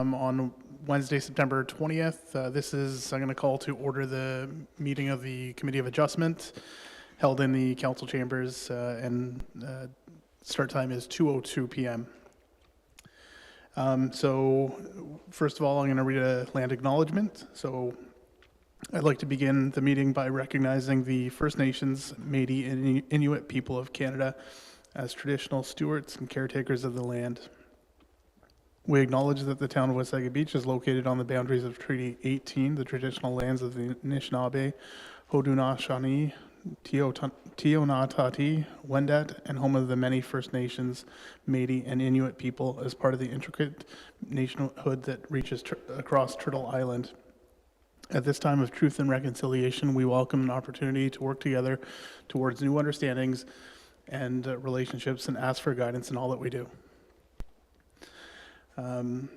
on Wednesday, September 20th. I'm going to call to order the meeting of the Committee of Adjustment held in the council chambers, and start time is 2:02 p.m. So first of all, I'm going to read a land acknowledgement. So I'd like to begin the meeting by recognizing the First Nations, Métis, and Inuit people of Canada as traditional stewards and caretakers of the land. We acknowledge that the town of Wasaga Beach is located on the boundaries of Treaty 18, the traditional lands of the Anishinaabe, Haudenosaunee, Teonatati, Wendat, and home of the many First Nations, Métis, and Inuit people as part of the intricate nationhood that reaches across Turtle Island. At this time of truth and reconciliation, we welcome an opportunity to work together towards new understandings and relationships, and ask for guidance in all that we do.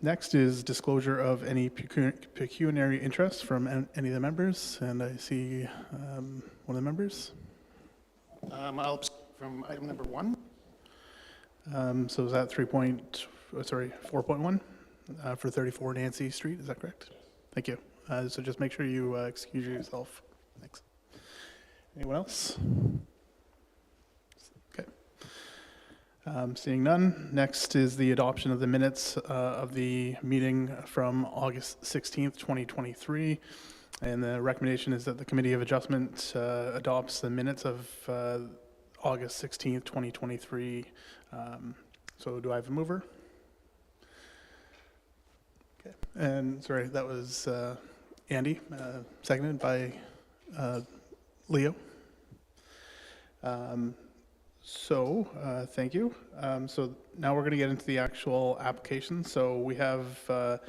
Next is disclosure of any pecuniary interest from any of the members, and I see one of the members. I'll abstain from item number 1. So is that 4.1 for 34 Nancy Street? Is that correct? Thank you. So just make sure you excuse yourself. Thanks. Anyone else? Okay. Seeing none, next is the adoption of the minutes of the meeting from August 16th, 2023. And the recommendation is that the Committee of Adjustment adopts the minutes of August 16th, 2023. So do I have a mover? Okay. And sorry, that was Andy, seconded by Leo. Thank you. So now we're going to get into the actual application. So we have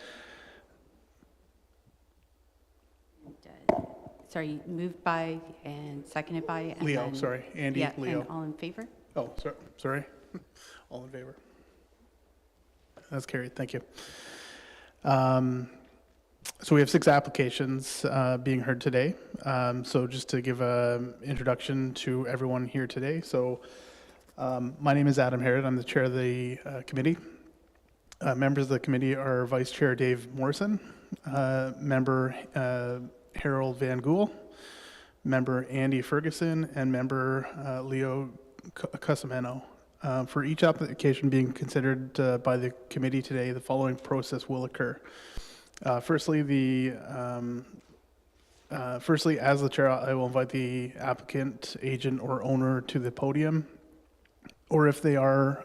sorry, moved by and seconded by. And Leo, then, sorry, Andy, yeah, Leo. And all in favor? Oh, sorry. All in favor. That's carried. Thank you. So we have 6 applications being heard today. So just to give an introduction to everyone here today. So my name is Adam Harrod. I'm the chair of the committee. Members of the committee are Vice Chair Dave Morrison, Member Harold Van Gool, Member Andy Ferguson, and Member Leo Cusimano. For each application being considered by the committee today, the following process will occur. Firstly, as the chair, I will invite the applicant, agent, or owner to the podium, or if they are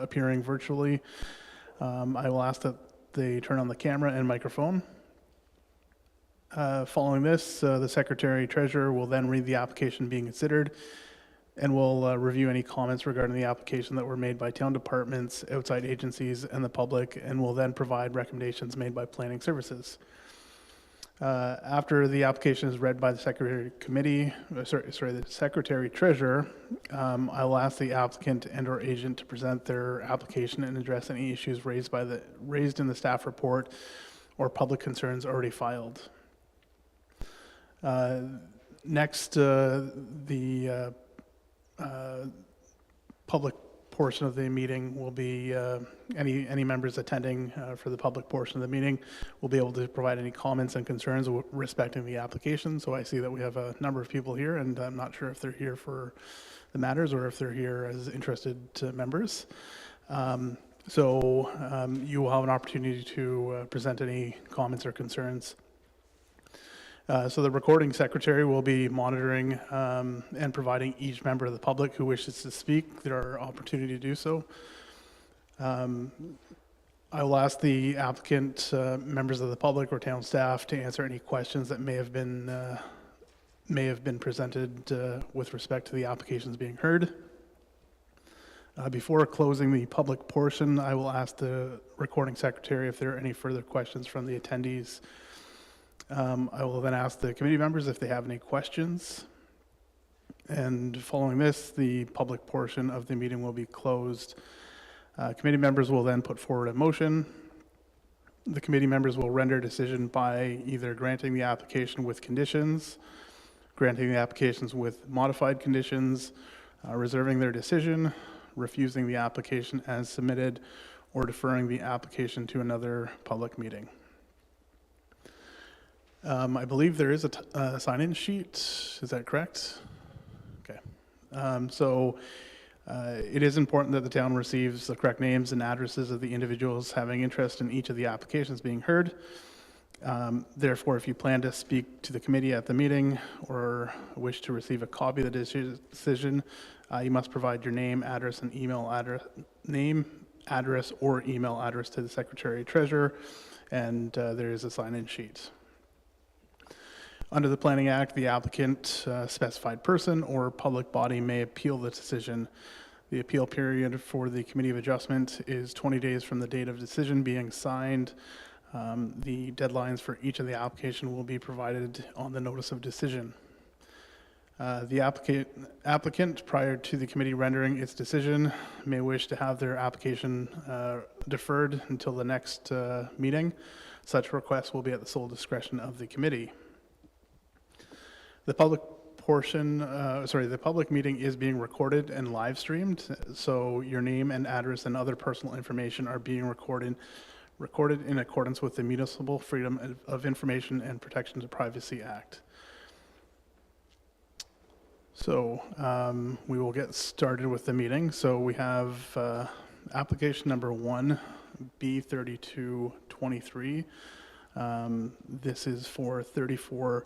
appearing virtually, I will ask that they turn on the camera and microphone. Following this, the Secretary Treasurer will then read the application being considered, and we'll review any comments regarding the application that were made by town departments, outside agencies, and the public, and will then provide recommendations made by planning services. After the application is read by the Secretary Treasurer, I will ask the applicant and/or agent to present their application and address any issues raised in the staff report or public concerns already filed. Next, the public portion of the meeting will be any members attending for the public portion of the meeting will be able to provide any comments and concerns respecting the application. So I see that we have a number of people here, and I'm not sure if they're here for the matters or if they're here as interested members. You will have an opportunity to present any comments or concerns. So the recording secretary will be monitoring and providing each member of the public who wishes to speak their opportunity to do so. I will ask the applicant, members of the public or town staff to answer any questions that may have been presented with respect to the applications being heard. Before closing the public portion, I will ask the recording secretary if there are any further questions from the attendees. I will then ask the committee members if they have any questions. And following this, the public portion of the meeting will be closed. Committee members will then put forward a motion. The committee members will render a decision by either granting the application with conditions, granting the applications with modified conditions, reserving their decision, refusing the application as submitted, or deferring the application to another public meeting. I believe there is a sign-in sheet. Is that correct? Okay. It is important that the town receives the correct names and addresses of the individuals having interest in each of the applications being heard. Therefore, if you plan to speak to the committee at the meeting or wish to receive a copy of the decision, you must provide your name, address, and email address, or email address to the Secretary Treasurer, and there is a sign-in sheet. Under the Planning Act, the applicant, specified person, or public body may appeal the decision. The appeal period for the Committee of Adjustment is 20 days from the date of decision being signed. The deadlines for each of the application will be provided on the notice of decision. The applicant, prior to the committee rendering its decision, may wish to have their application deferred until the next meeting. Such request will be at the sole discretion of the committee. The public meeting is being recorded and live streamed, so your name and address and other personal information are being recorded in accordance with the Municipal Freedom of Information and Protection of Privacy Act. So we will get started with the meeting. So we have application number 1, B3223. This is for 34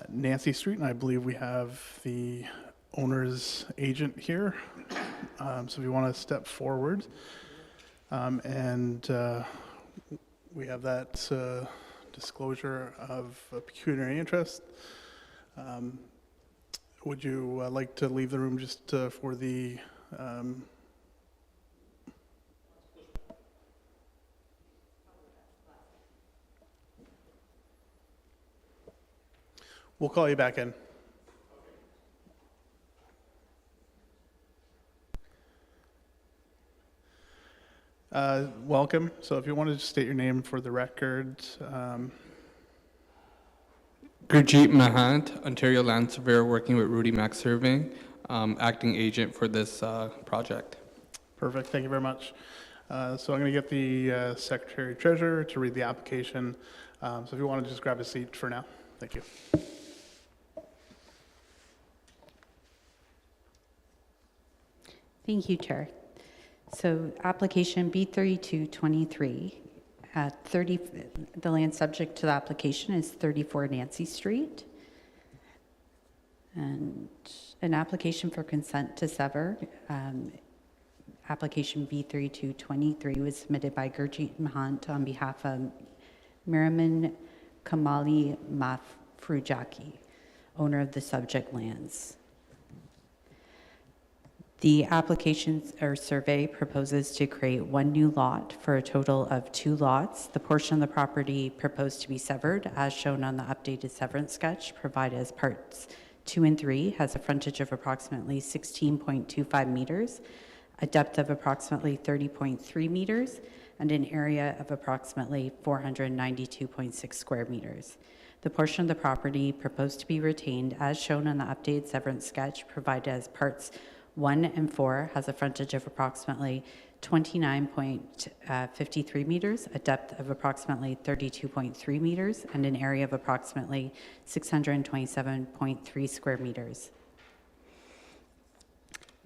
Nancy Street, and I believe we have the owner's agent here. So if you want to step forward. We have that disclosure of pecuniary interest. Would you like to leave the room just for the we'll call you back in. Welcome. So if you wanted to state your name for the record. Gurjeet Mahant, Ontario Land Surveyor, working with Rudy Mack Surveying, acting agent for this project. Perfect. Thank you very much. So I'm going to get the Secretary Treasurer to read the application. So if you want to just grab a seat for now. Thank you. Thank you, Chair. So application B3223, the land subject to the application is 34 Nancy Street. And an application for consent to sever, application B3223 was submitted by Gurjeet Mahant on behalf of Miriman Kamali Mafrujaki, owner of the subject lands. The application or survey proposes to create one new lot for a total of 2 lots. The portion of the property proposed to be severed, as shown on the updated severance sketch provided as parts 2 and 3, has a frontage of approximately 16.25 meters, a depth of approximately 30.3 meters, and an area of approximately 492.6 square meters. The portion of the property proposed to be retained, as shown on the updated severance sketch provided as parts 1 and 4, has a frontage of approximately 29.53 meters, a depth of approximately 32.3 meters, and an area of approximately 627.3 square meters.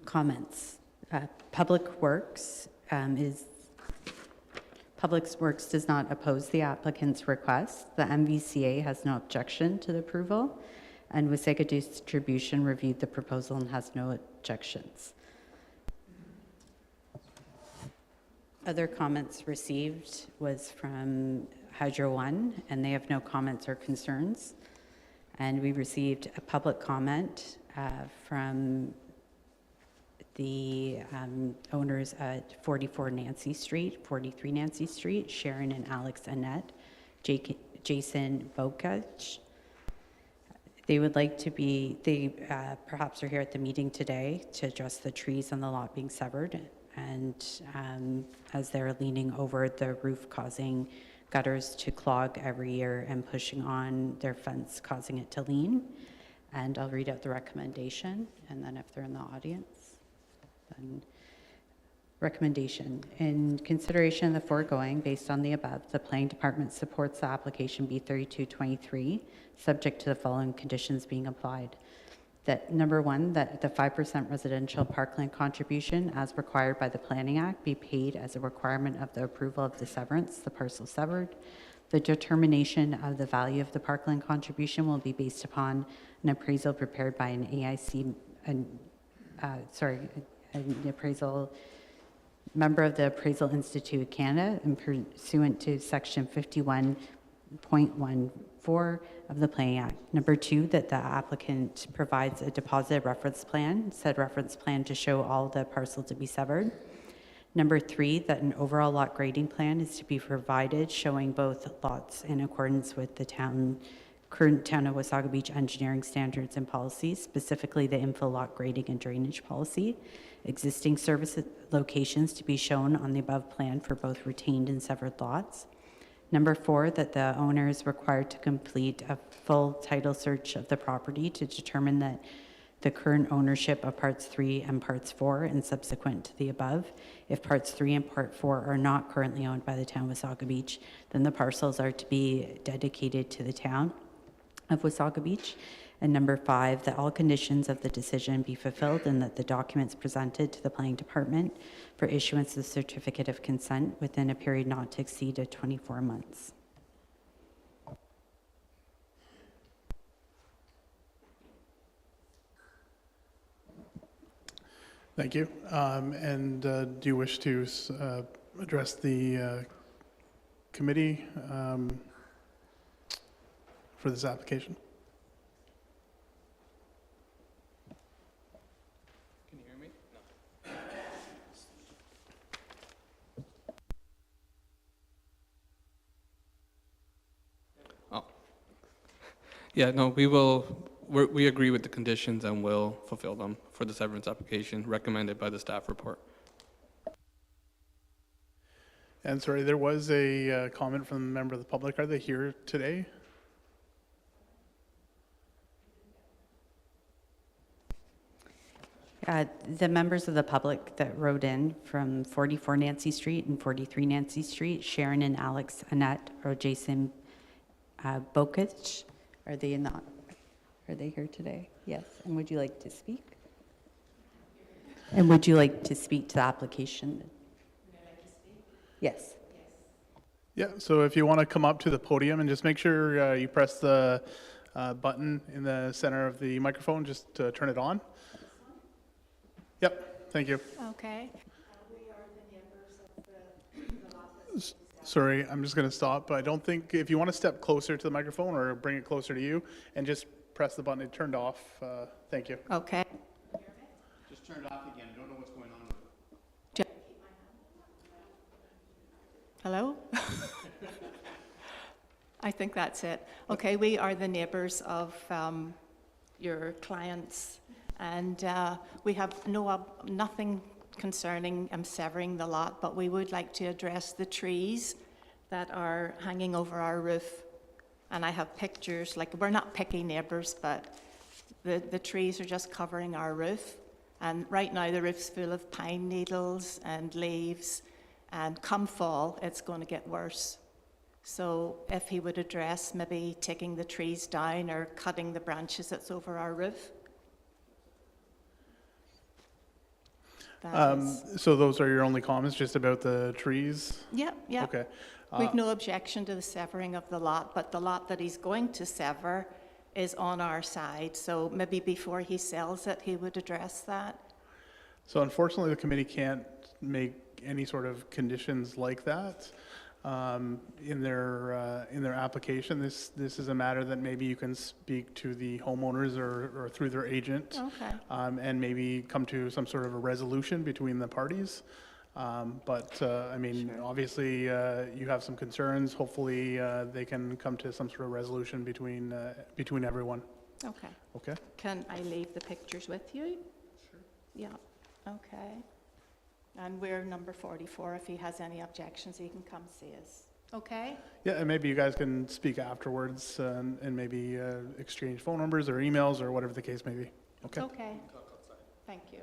Comments. Public Works does not oppose the applicant's request. The MVCA has no objection to the approval, and Wasaga Distribution reviewed the proposal and has no objections. Other comments received was from Hydro One, and they have no comments or concerns. And we received a public comment from the owners at 44 Nancy Street, 43 Nancy Street, Sharon and Alex Annette, Jason Vokach. They would like to be, perhaps are here at the meeting today to address the trees on the lot being severed, and as they're leaning over the roof, causing gutters to clog every year and pushing on their fence, causing it to lean. And I'll read out the recommendation, and then if they're in the audience, then Recommendation. In consideration of the foregoing, based on the above, the Planning Department supports the application B3223, subject to the following conditions being applied. That number one, that the 5% residential parkland contribution as required by the Planning Act be paid as a requirement of the approval of the severance, the parcel severed. The determination of the value of the parkland contribution will be based upon an appraisal prepared by an an appraisal member of the Appraisal Institute of Canada and pursuant to section 51.14 of the Planning Act. Number two, that the applicant provides a deposit reference plan, said reference plan to show all the parcel to be severed. Number three, that an overall lot grading plan is to be provided showing both lots in accordance with the current Town of Wasaga Beach engineering standards and policies, specifically the infill lot grading and drainage policy. Existing service locations to be shown on the above plan for both retained and severed lots. Number four, that the owner is required to complete a full title search of the property to determine that the current ownership of parts 3 and parts 4 and subsequent to the above. If parts 3 and part 4 are not currently owned by the Town of Wasaga Beach, then the parcels are to be dedicated to the Town of Wasaga Beach. And number 5, that all conditions of the decision be fulfilled and that the documents presented to the Planning Department for issuance of the certificate of consent within a period not to exceed 24 months. Thank you. Do you wish to address the committee for this application? Can you hear me? No. Oh. Yeah, no, we agree with the conditions and will fulfill them for the severance application recommended by the staff report. And sorry, there was a comment from a member of the public. Are they here today? The members of the public that wrote in from 44 Nancy Street and 43 Nancy Street, Sharon and Alex Annette or Jason Bokich, are they here today? Yes. And would you like to speak? And would you like to speak to the application? Would I like to speak? Yes. Yeah, so if you want to come up to the podium and just make sure you press the button in the center of the microphone, just to turn it on. Yep, thank you. Okay. Sorry, I'm just going to stop. I don't think, if you want to step closer to the microphone or bring it closer to you and just press the button, it turned off. Thank you. Okay. Just turn it off again. I don't know what's going on with it. Hello? I think that's it. Okay, we are the neighbours of your clients, and we have nothing concerning severing the lot, but we would like to address the trees that are hanging over our roof. And I have pictures, like, we're not picky neighbours, but the trees are just covering our roof. And right now the roof's full of pine needles and leaves, and come fall, it's going to get worse. So if he would address maybe taking the trees down or cutting the branches that's over our roof. So those are your only comments, just about the trees? Yep. Okay. We've no objection to the severing of the lot, but the lot that he's going to sever is on our side. So maybe before he sells it, he would address that. So unfortunately, the committee can't make any sort of conditions like that in their application. This is a matter that maybe you can speak to the homeowners or through their agent, Okay. and maybe come to some sort of a resolution between the parties. I mean, obviously, you have some concerns. Hopefully, they can come to some sort of resolution between everyone. Okay. Okay. Can I leave the pictures with you? Sure. Yeah. Okay. And we're number 44. If he has any objections, he can come see us. Okay? Yeah, and maybe you guys can speak afterwards and maybe exchange phone numbers or emails or whatever the case may be. Okay. Okay. Thank you.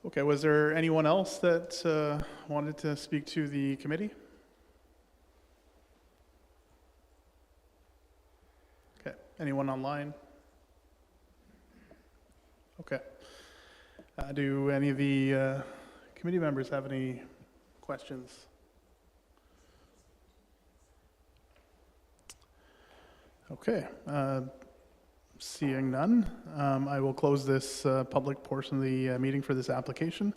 Okay, was there anyone else that wanted to speak to the committee? Okay, anyone online? Okay. Do any of the committee members have any questions? Okay, seeing none, I will close this public portion of the meeting for this application.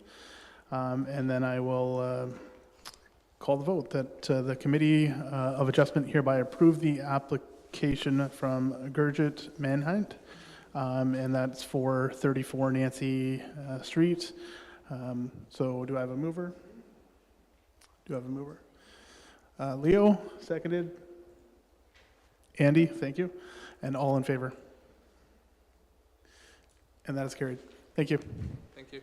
And then I will call the vote that the Committee of Adjustment hereby approve the application from Gurjit Manhunt, and that's for 34 Nancy Street. So do I have a mover? Do I have a mover? Leo, seconded. Andy, thank you. And all in favor? And that is carried. Thank you. Thank you.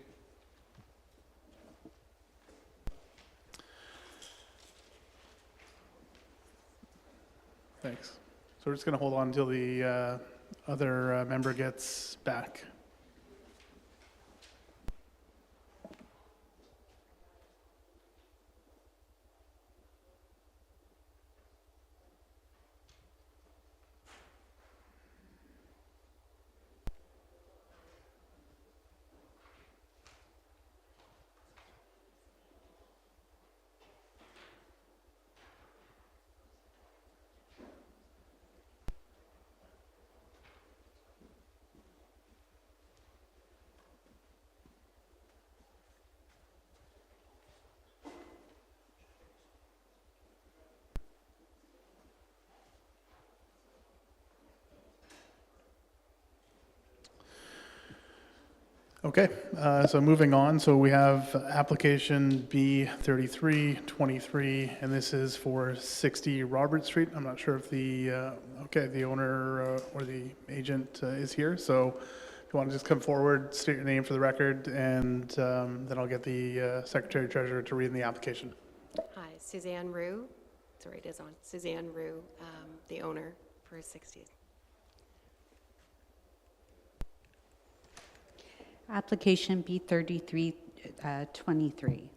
Thanks. So we're just going to hold on until the other member gets back. Okay, so moving on, so we have application B3323, and this is for 60 Robert Street. I'm not sure if the owner or the agent is here, so if you want to just come forward, state your name for the record, and then I'll get the Secretary Treasurer to read in the application. Hi, Suzanne Rue. Sorry, it is on. Suzanne Rue, the owner for 60. Application B3323.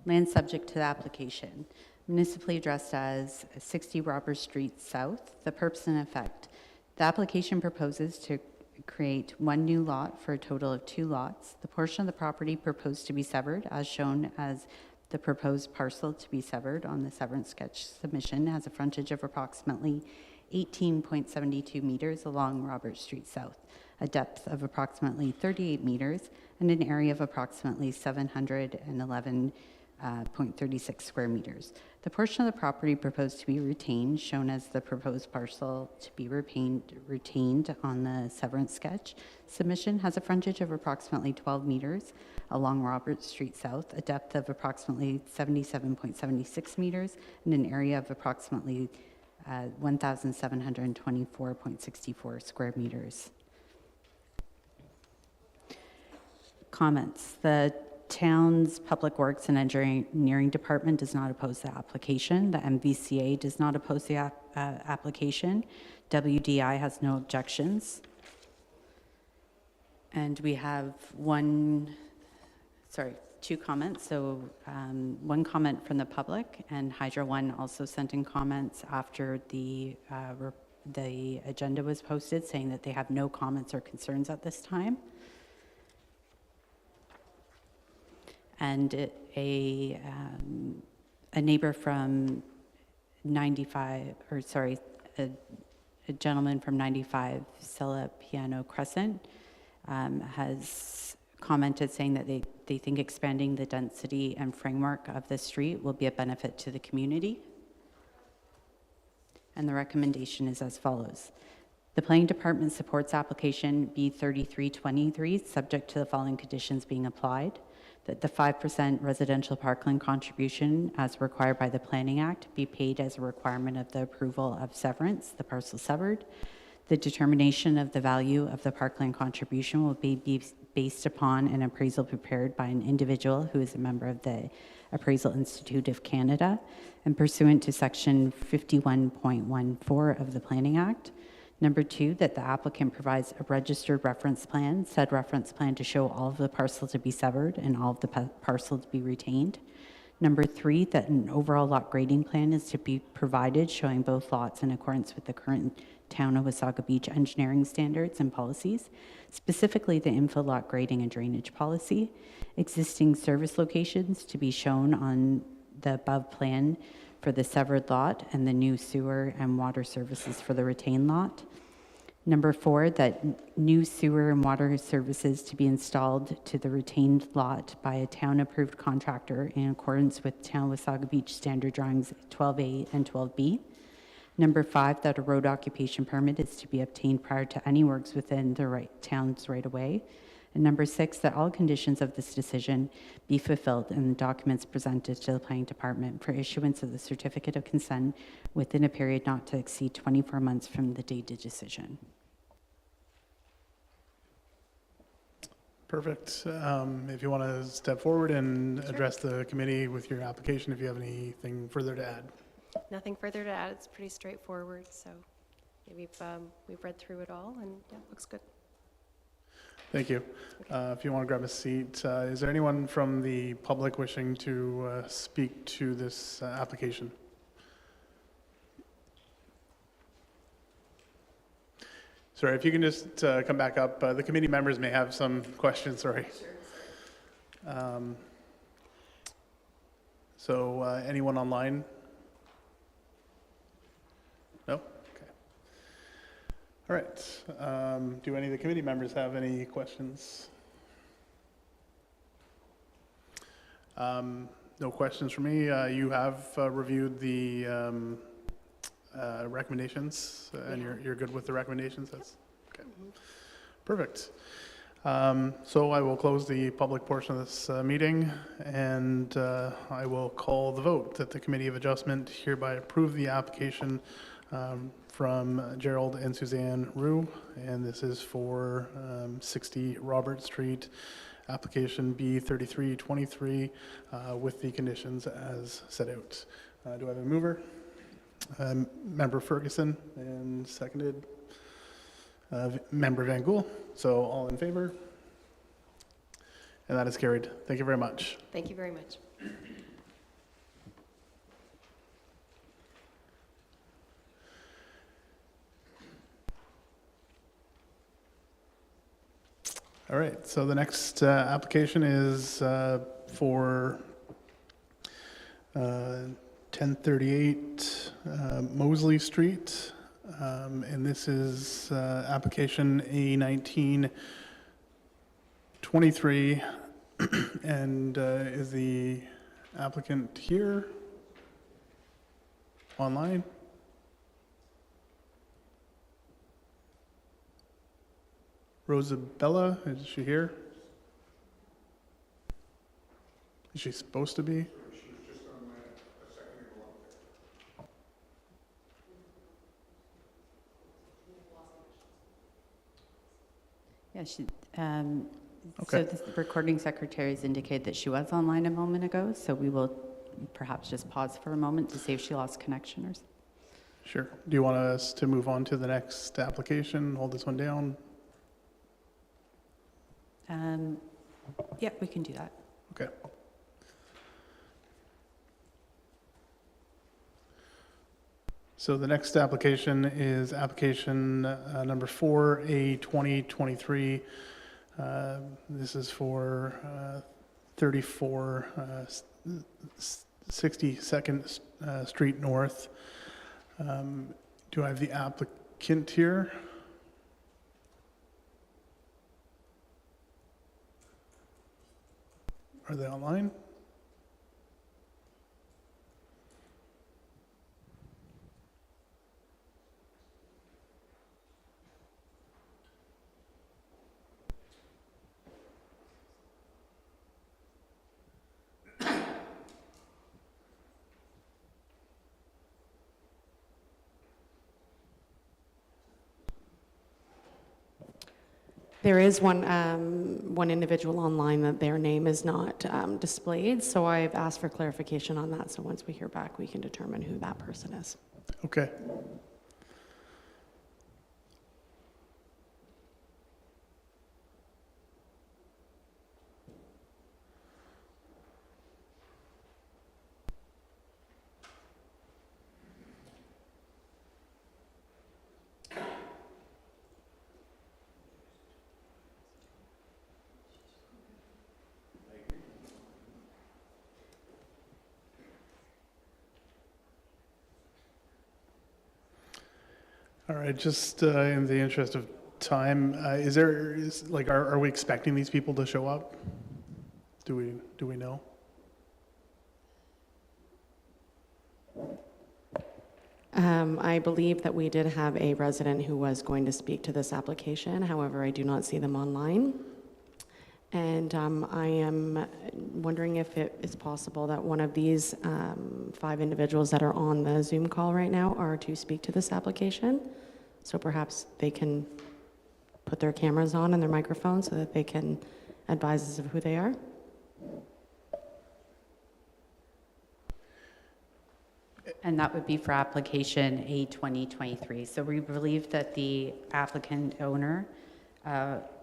Land subject to the application. Municipally addressed as 60 Robert Street South. The purpose and effect. The application proposes to create one new lot for a total of 2 lots. The portion of the property proposed to be severed, as shown as the proposed parcel to be severed on the severance sketch submission, has a frontage of approximately 18.72 meters along Robert Street South, a depth of approximately 38 meters, and an area of approximately 711.36 square meters. The portion of the property proposed to be retained, shown as the proposed parcel to be retained on the severance sketch submission, has a frontage of approximately 12 meters along Robert Street South, a depth of approximately 77.76 meters, and an area of approximately 1,724.64 square meters. Comments. The town's Public Works and Engineering Department does not oppose the application. The MVCA does not oppose the application. WDI has no objections. And we have two comments. So one comment from the public, and Hydro One also sent in comments after the agenda was posted, saying that they have no comments or concerns at this time. And a neighbor from 95, or sorry, a gentleman from 95 Sella Piano Crescent has commented saying that they think expanding the density and framework of the street will be a benefit to the community. And the recommendation is as follows. The Planning Department supports application B3323, subject to the following conditions being applied: that the 5% residential parkland contribution as required by the Planning Act be paid as a requirement of the approval of severance, the parcel severed. The determination of the value of the parkland contribution will be based upon an appraisal prepared by an individual who is a member of the Appraisal Institute of Canada and pursuant to section 51.14 of the Planning Act. Number 2, that the applicant provides a registered reference plan, said reference plan to show all of the parcel to be severed and all of the parcel to be retained. Number 3, that an overall lot grading plan is to be provided showing both lots in accordance with the current Town of Wasaga Beach engineering standards and policies, specifically the infill lot grading and drainage policy. Existing service locations to be shown on the above plan for the severed lot and the new sewer and water services for the retained lot. Number 4, that new sewer and water services to be installed to the retained lot by a town-approved contractor in accordance with Town of Wasaga Beach Standard Drawings 12A and 12B. Number 5, that a road occupation permit is to be obtained prior to any works within the town's right-of-way. And number 6, that all conditions of this decision be fulfilled and the documents presented to the planning department for issuance of the certificate of consent within a period not to exceed 24 months from the date of decision. Perfect. If you want to step forward and address the committee with your application, if you have anything further to add. Nothing further to add. It's pretty straightforward, so we've read through it all, and yeah, looks good. Thank you. If you want to grab a seat, is there anyone from the public wishing to speak to this application? Sorry, if you can just come back up. The committee members may have some questions, sorry. So anyone online? No? Okay. All right. Do any of the committee members have any questions? No questions for me. You have reviewed the recommendations, and you're good with the recommendations? That's okay. Perfect. So I will close the public portion of this meeting, and I will call the vote that the Committee of Adjustment hereby approve the application from Gerald and Suzanne Rue, and this is for 60 Robert Street, application B3323, with the conditions as set out. Do I have a mover? Member Ferguson, and seconded Member Van Gool. So all in favor? And that is carried. Thank you very much. Thank you very much. All right, so the next application is for 1038 Mosley Street, and this is application A1923, and is the applicant here online? Rosabella, is she here? Is she supposed to be? Yeah, she, Okay. so the recording secretary has indicated that she was online a moment ago, so we will perhaps just pause for a moment to see if she lost connection or. Sure. Do you want us to move on to the next application, hold this one down? Yeah, we can do that. Okay. So the next application is application number 4A2023. This is for 34 62nd Street North. Do I have the applicant here? Are they online? There is one individual online that their name is not displayed, so I've asked for clarification on that. So once we hear back, we can determine who that person is. Okay. All right, just in the interest of time, are we expecting these people to show up? Do we know? I believe that we did have a resident who was going to speak to this application. However, I do not see them online. And I am wondering if it is possible that one of these 5 individuals that are on the Zoom call right now are to speak to this application. So perhaps they can put their cameras on and their microphones so that they can advise us of who they are. And that would be for application A 2023. So we believe that the applicant owner,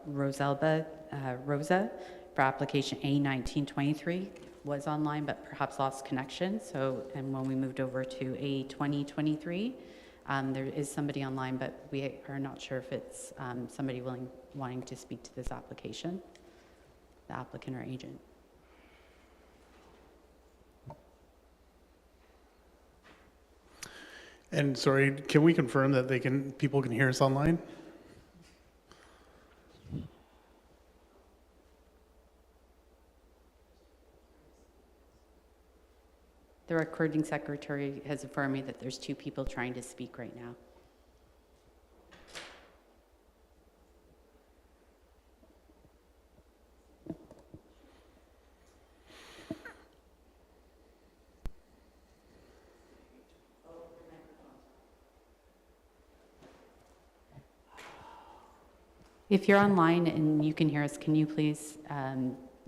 Rosa, for application A 1923 was online, but perhaps lost connection. So, and when we moved over to A 2023, there is somebody online, but we are not sure if it's somebody wanting to speak to this application, the applicant or agent. And sorry, can we confirm that people can hear us online? The recording secretary has informed me that there's 2 people trying to speak right now. If you're online and you can hear us, can you please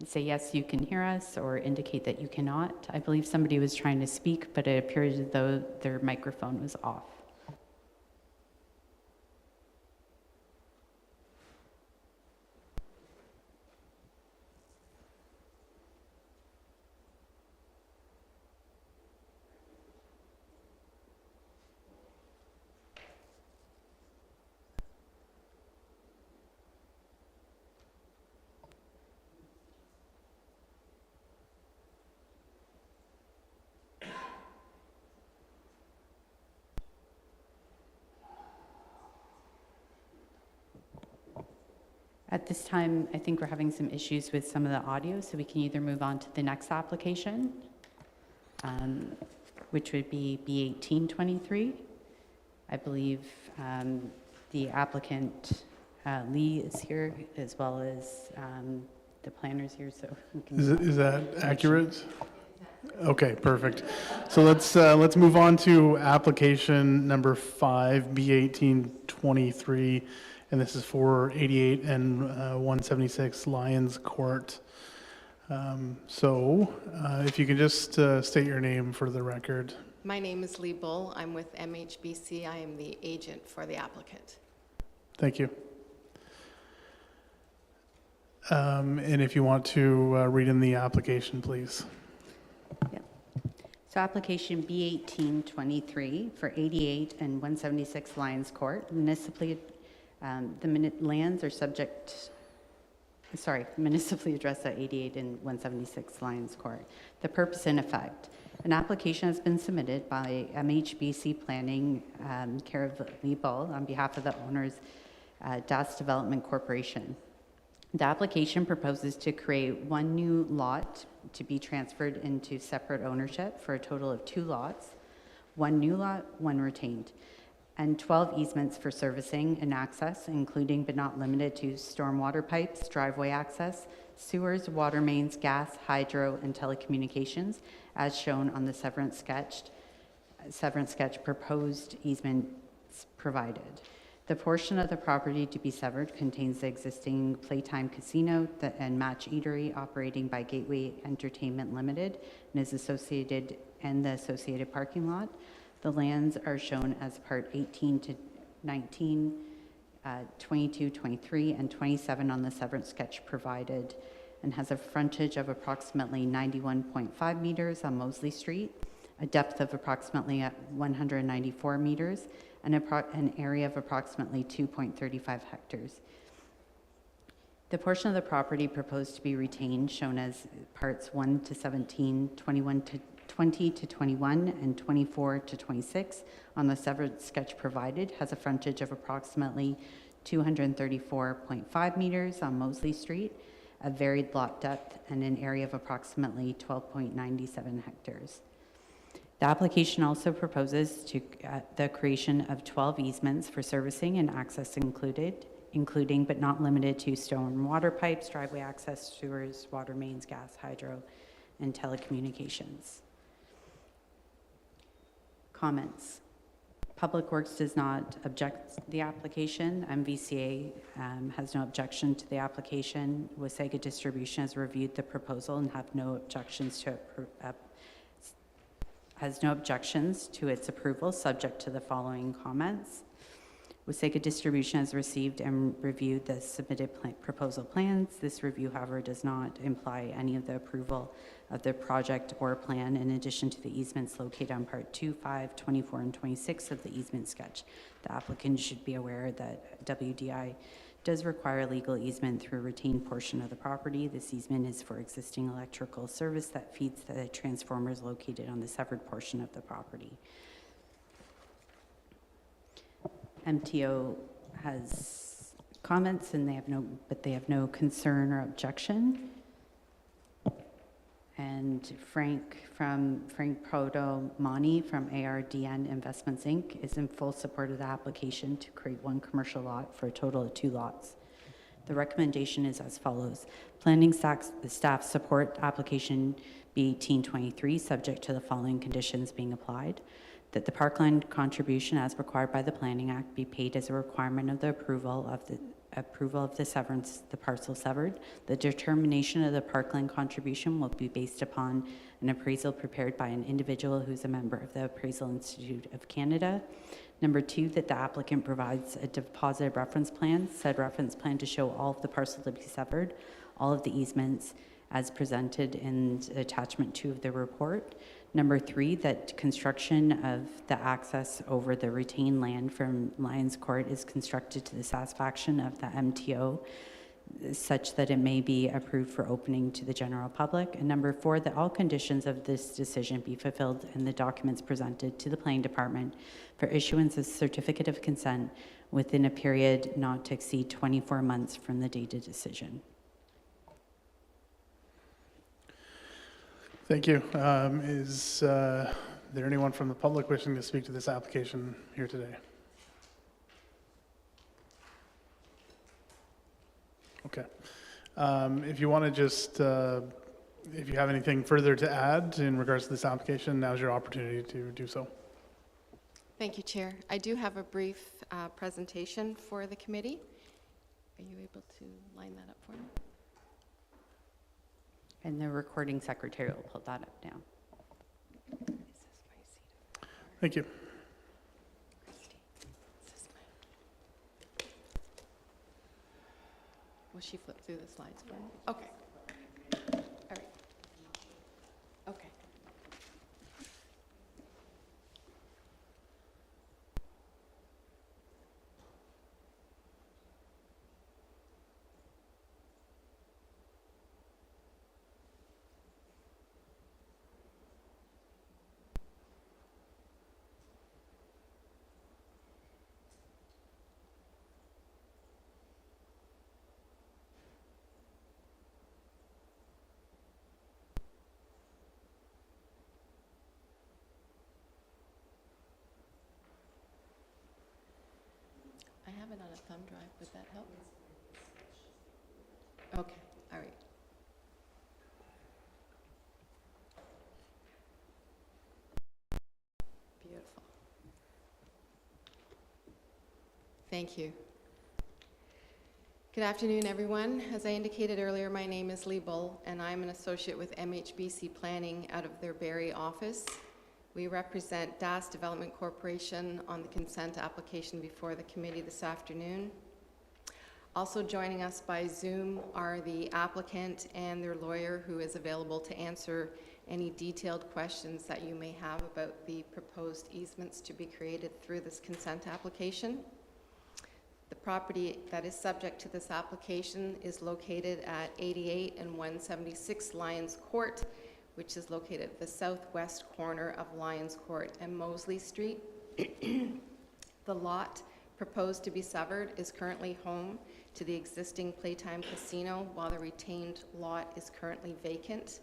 say yes, you can hear us, or indicate that you cannot? I believe somebody was trying to speak, but it appears as though their microphone was off. At this time, I think we're having some issues with some of the audio, so we can either move on to the next application, which would be B1823. I believe the applicant, Lee, is here, as well as the planner's here, so we can... Is that accurate? Okay, perfect. So let's move on to application number 5, B1823. And this is for 88 and 176 Lions Court. If you can just state your name for the record. My name is Lee Bull. I'm with MHBC. I am the agent for the applicant. Thank you. And if you want to read in the application, please. Yep. So application B1823 for 88 and 176 Lions Court, municipally lands are municipally addressed at 88 and 176 Lions Court. The purpose and effect. An application has been submitted by MHBC Planning, care of Lee Bull, on behalf of the owners, DAS Development Corporation. The application proposes to create 1 new lot to be transferred into separate ownership for a total of 2 lots, 1 new lot, 1 retained, and 12 easements for servicing and access, including but not limited to stormwater pipes, driveway access, sewers, water mains, gas, hydro, and telecommunications, as shown on the severance sketch proposed easements provided. The portion of the property to be severed contains the existing Playtime Casino and Match Eatery operating by Gateway Entertainment Limited and the associated parking lot. The lands are shown as Part 18 to 19, 22, 23, and 27 on the severance sketch provided, and has a frontage of approximately 91.5 meters on Mosley Street, a depth of approximately 194 meters, and an area of approximately 2.35 hectares. The portion of the property proposed to be retained, shown as parts 1 to 17, 21 to 20 to 21 and 24 to 26 on the severed sketch provided has a frontage of approximately 234.5 meters on Mosley Street, a varied lot depth, and an area of approximately 12.97 hectares. The application also proposes the creation of 12 easements for servicing and access including but not limited to storm water pipes, driveway access, sewers, water mains, gas, hydro, and telecommunications. Comments. Public Works does not object to the application. MVCA has no objection to the application. Wasaga Distribution has reviewed the proposal and have no objections to its approval, subject to the following comments. Wasaga Distribution has received and reviewed the submitted proposal plans. This review, however, does not imply any of the approval of the project or plan in addition to the easements located on Part 2, 5, 24, and 26 of the easement sketch. The applicant should be aware that WDI does require a legal easement through a retained portion of the property. This easement is for existing electrical service that feeds the transformers located on the severed portion of the property. MTO has comments and they have no concern or objection. And Frank Prodomani from ARDN Investments Inc. is in full support of the application to create one commercial lot for a total of 2 lots. The recommendation is as follows. Planning staff support application B1823 subject to the following conditions being applied. That the parkland contribution as required by the Planning Act be paid as a requirement of the approval of the severance, the parcel severed. The determination of the parkland contribution will be based upon an appraisal prepared by an individual who's a member of the Appraisal Institute of Canada. Number 2, that the applicant provides a deposited reference plan, said reference plan to show all of the parcel to be severed, all of the easements as presented in attachment 2 of the report. Number 3, that construction of the access over the retained land from Lions Court is constructed to the satisfaction of the MTO such that it may be approved for opening to the general public. And number 4, that all conditions of this decision be fulfilled in the documents presented to the Planning Department for issuance of certificate of consent within a period not to exceed 24 months from the date of decision. Thank you. Is there anyone from the public wishing to speak to this application here today? Okay. If you want to just, if you have anything further to add in regards to this application, now's your opportunity to do so. Thank you, Chair. I do have a brief presentation for the committee. Are you able to line that up for me? And the recording secretary will pull that up now. Thank you. Will she flip through the slides for me? Okay. All right. Okay. I have it on a thumb drive. Would that help? Okay, all right. Beautiful. Thank you. Good afternoon, everyone. As I indicated earlier, my name is Lee Bull, and I'm an associate with MHBC Planning out of their Barrie office. We represent DAS Development Corporation on the consent application before the committee this afternoon. Also joining us by Zoom are the applicant and their lawyer, who is available to answer any detailed questions that you may have about the proposed easements to be created through this consent application. The property that is subject to this application is located at 88 and 176 Lions Court, which is located at the southwest corner of Lions Court and Mosley Street. The lot proposed to be severed is currently home to the existing Playtime Casino, while the retained lot is currently vacant.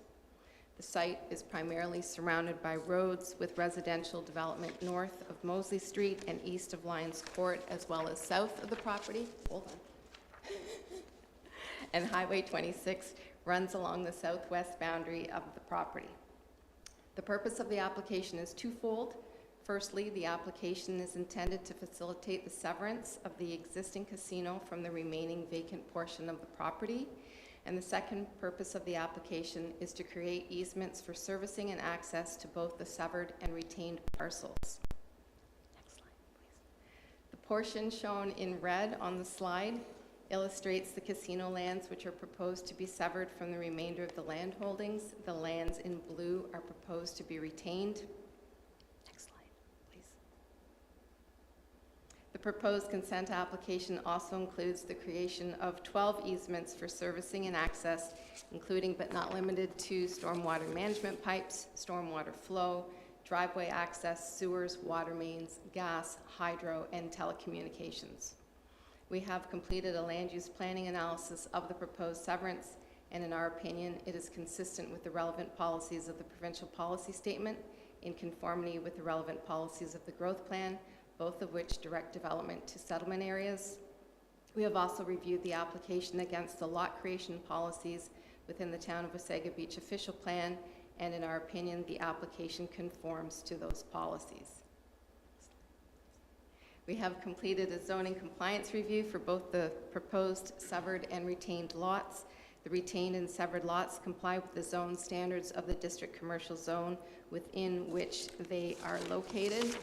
The site is primarily surrounded by roads with residential development north of Mosley Street and east of Lions Court, as well as south of the property. Hold on. And Highway 26 runs along the southwest boundary of the property. The purpose of the application is twofold. Firstly, the application is intended to facilitate the severance of the existing casino from the remaining vacant portion of the property. And the second purpose of the application is to create easements for servicing and access to both the severed and retained parcels. Next slide, please. The portion shown in red on the slide illustrates the casino lands which are proposed to be severed from the remainder of the land holdings. The lands in blue are proposed to be retained. Next slide, please. The proposed consent application also includes the creation of 12 easements for servicing and access, including but not limited to stormwater management pipes, stormwater flow, driveway access, sewers, water mains, gas, hydro, and telecommunications. We have completed a land use planning analysis of the proposed severance, and in our opinion, it is consistent with the relevant policies of the provincial policy statement, in conformity with the relevant policies of the growth plan, both of which direct development to settlement areas. We have also reviewed the application against the lot creation policies within the Town of Wasaga Beach official plan, and in our opinion, the application conforms to those policies. We have completed a zoning compliance review for both the proposed severed and retained lots. The retained and severed lots comply with the zone standards of the district commercial zone within which they are located.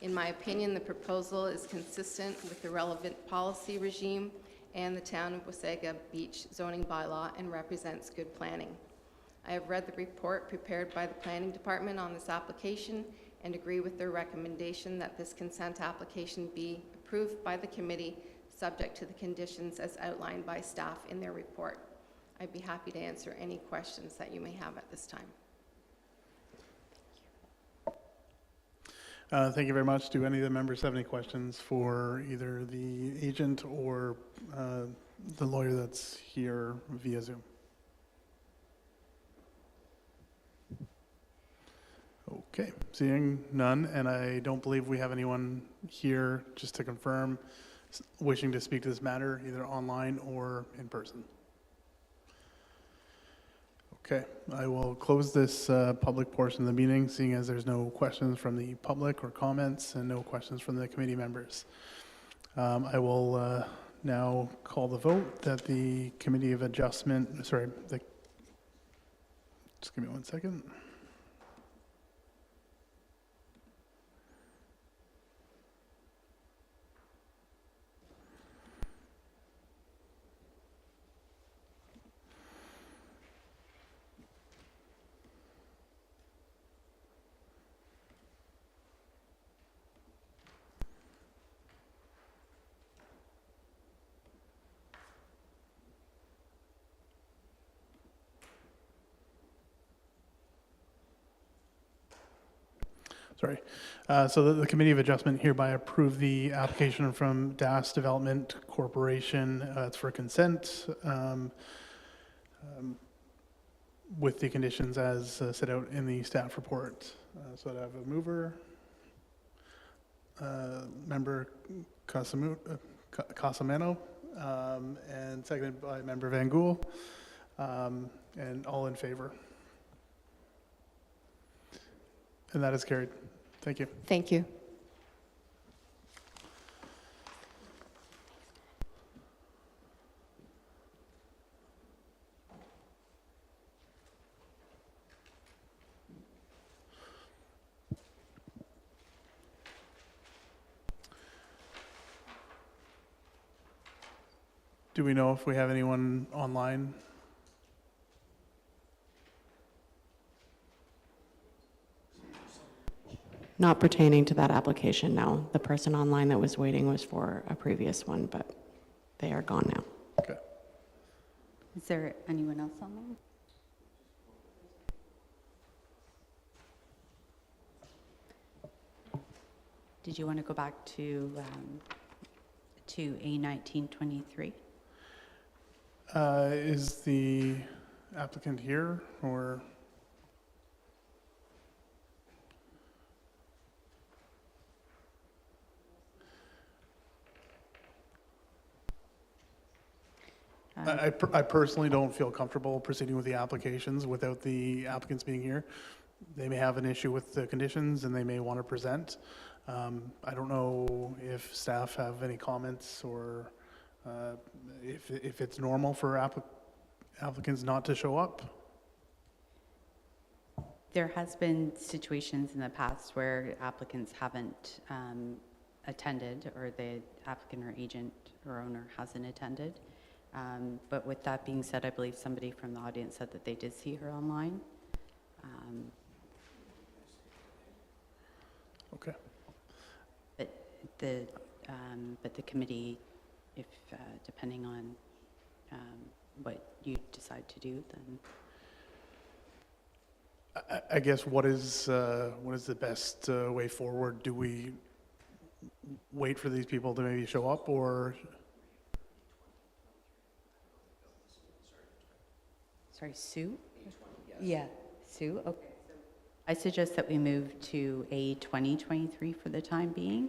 In my opinion, the proposal is consistent with the relevant policy regime and the Town of Wasaga Beach zoning bylaw and represents good planning. I have read the report prepared by the Planning Department on this application and agree with their recommendation that this consent application be approved by the committee, subject to the conditions as outlined by staff in their report. I'd be happy to answer any questions that you may have at this time. Thank you very much. Do any of the members have any questions for either the agent or the lawyer that's here via Zoom? Okay, seeing none, and I don't believe we have anyone here, just to confirm, wishing to speak to this matter, either online or in person. Okay, I will close this public portion of the meeting, seeing as there's no questions from the public or comments and no questions from the committee members. I will now call the vote that the Committee of Adjustment, just give me 1 second. So the Committee of Adjustment hereby approve the application from DAS Development Corporation. It's for consent with the conditions as set out in the staff report. So I have a mover, Member Casamano, and seconded by Member Van Gool, and all in favor. And that is carried. Thank you. Thank you. Do we know if we have anyone online? Not pertaining to that application, no. The person online that was waiting was for a previous one, but they are gone now. Okay. Is there anyone else online? Did you want to go back to A1923? Is the applicant here, or? I personally don't feel comfortable proceeding with the applications without the applicants being here. They may have an issue with the conditions and they may want to present. I don't know if staff have any comments or if it's normal for applicants not to show up. There has been situations in the past where applicants haven't attended, or the applicant or agent or owner hasn't attended. But with that being said, I believe somebody from the audience said that they did see her online. Okay. But the committee, if depending on what you decide to do, then I guess what is the best way forward? Do we wait for these people to maybe show up, or? sorry, Sue? Yeah, Sue, okay. I suggest that we move to A2023 for the time being,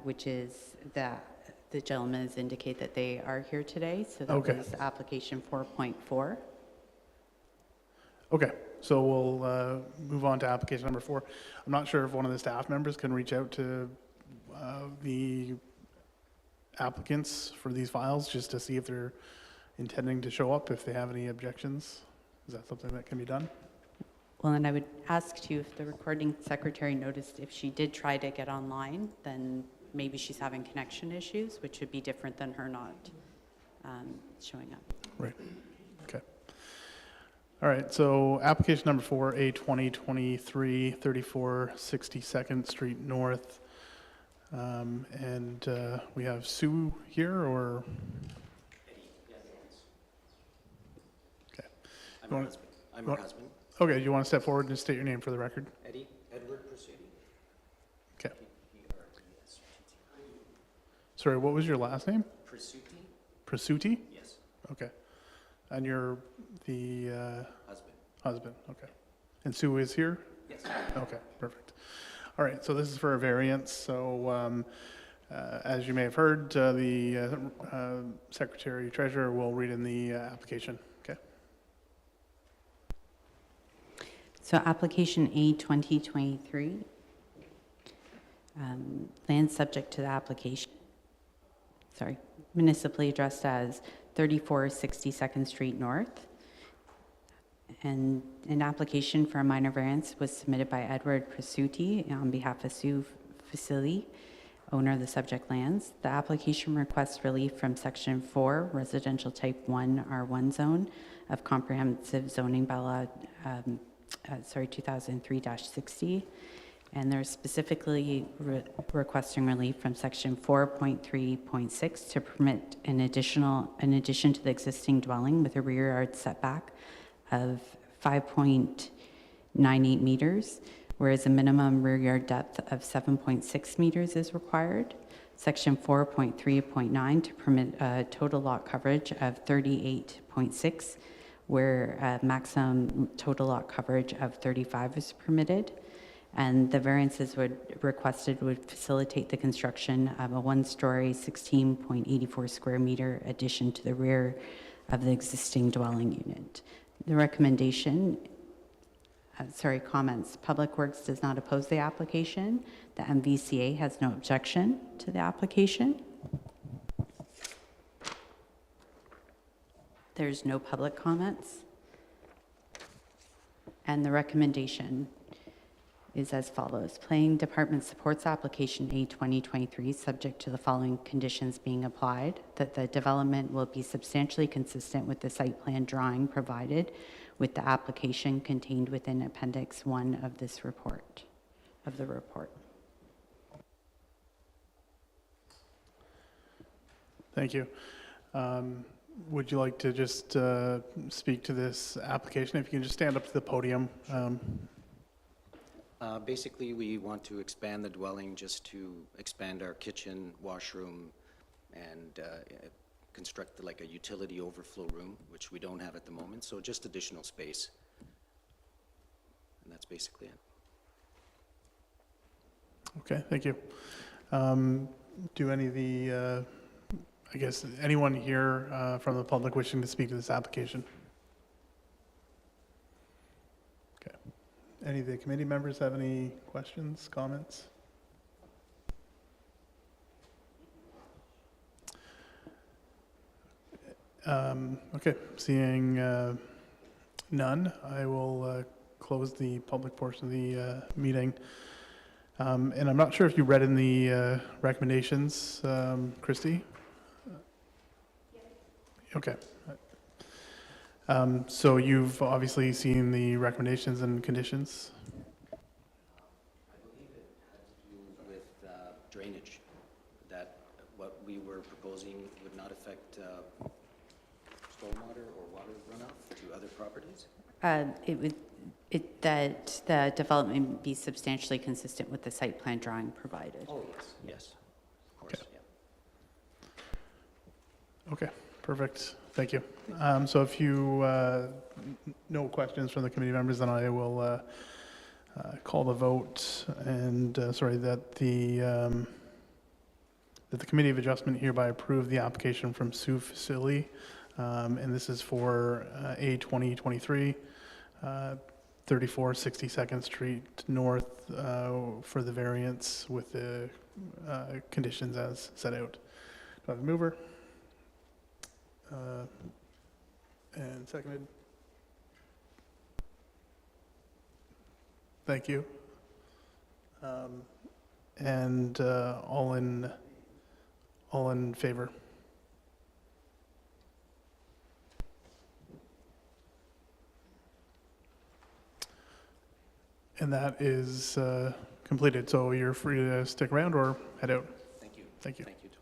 which is that the gentleman has indicated that they are here today, so that Okay. was application 4.4. Okay, so we'll move on to application number 4. I'm not sure if one of the staff members can reach out to the applicants for these files just to see if they're intending to show up, if they have any objections. Is that something that can be done? Well, and I would ask you if the recording secretary noticed if she did try to get online, then maybe she's having connection issues, which would be different than her not showing up. Right, okay. All right, so application number 4, A2023, 34 62nd Street North. And we have Sue here, or? Okay. I'm You her wanna- husband. I'm you her want- husband, Okay, you want to step forward and state your name for the record? Edward Pursuti. Okay. P-R-E-S-U-T-T. Sorry, what was your last name? Pursuti? Prasuti? Yes, Okay. And you're the husband. husband, okay. And Sue is here? Yes. Okay, perfect. All right, so this is for a variance. So as you may have heard, the Secretary Treasurer will read in the application. Okay. So application A2023, land subject to the application, municipally addressed as 34 62nd Street North. And an application for a minor variance was submitted by Edward Prasuti on behalf of Sue Facili, owner of the subject lands. The application requests relief from Section 4, Residential Type 1 R1 Zone of Comprehensive Zoning Bylaw 2003-60, and they're specifically requesting relief from Section 4.3.6 to permit in addition to the existing dwelling with a rear yard setback of 5.98 meters, whereas a minimum rear yard depth of 7.6 meters is required. Section 4.3.9 to permit a total lot coverage of 38.6, where maximum total lot coverage of 35 is permitted. And the variances requested would facilitate the construction of a one-story, 16.84 square meter addition to the rear of the existing dwelling unit. The recommendation, comments. Public Works does not oppose the application. The MVCA has no objection to the application. There's no public comments. And the recommendation is as follows. Planning Department supports application A2023 subject to the following conditions being applied: that the development will be substantially consistent with the site plan drawing provided with the application contained within Appendix 1 of this report, Thank you. Would you like to just speak to this application? If you can just stand up to the podium. Basically, we want to expand the dwelling just to expand our kitchen, washroom, and construct like a utility overflow room, which we don't have at the moment, so just additional space. And that's basically it. Okay, thank you. Do any of the, I guess, anyone here from the public wishing to speak to this application? Okay. Any of the committee members have any questions, comments? Okay, seeing none, I will close the public portion of the meeting. And I'm not sure if you read in the recommendations, Christy? Okay. So you've obviously seen the recommendations and conditions? I believe it had to do with drainage, that what we were proposing would not affect stormwater or water runoff to other properties? That the development be substantially consistent with the site plan drawing provided. Oh, yes, yes, of course, yeah. Okay, perfect. Thank you. So if you, no questions from the committee members, then I will call the vote and, that the Committee of Adjustment hereby approve the application from Sioux Facility. And this is for A 2023, 34 62nd Street North for the variance with the conditions as set out. Do I have a mover? And seconded. Thank you. And all in favor? And that is completed, so you're free to stick around or head out. Thank you. Thank you. Thank you, Tom.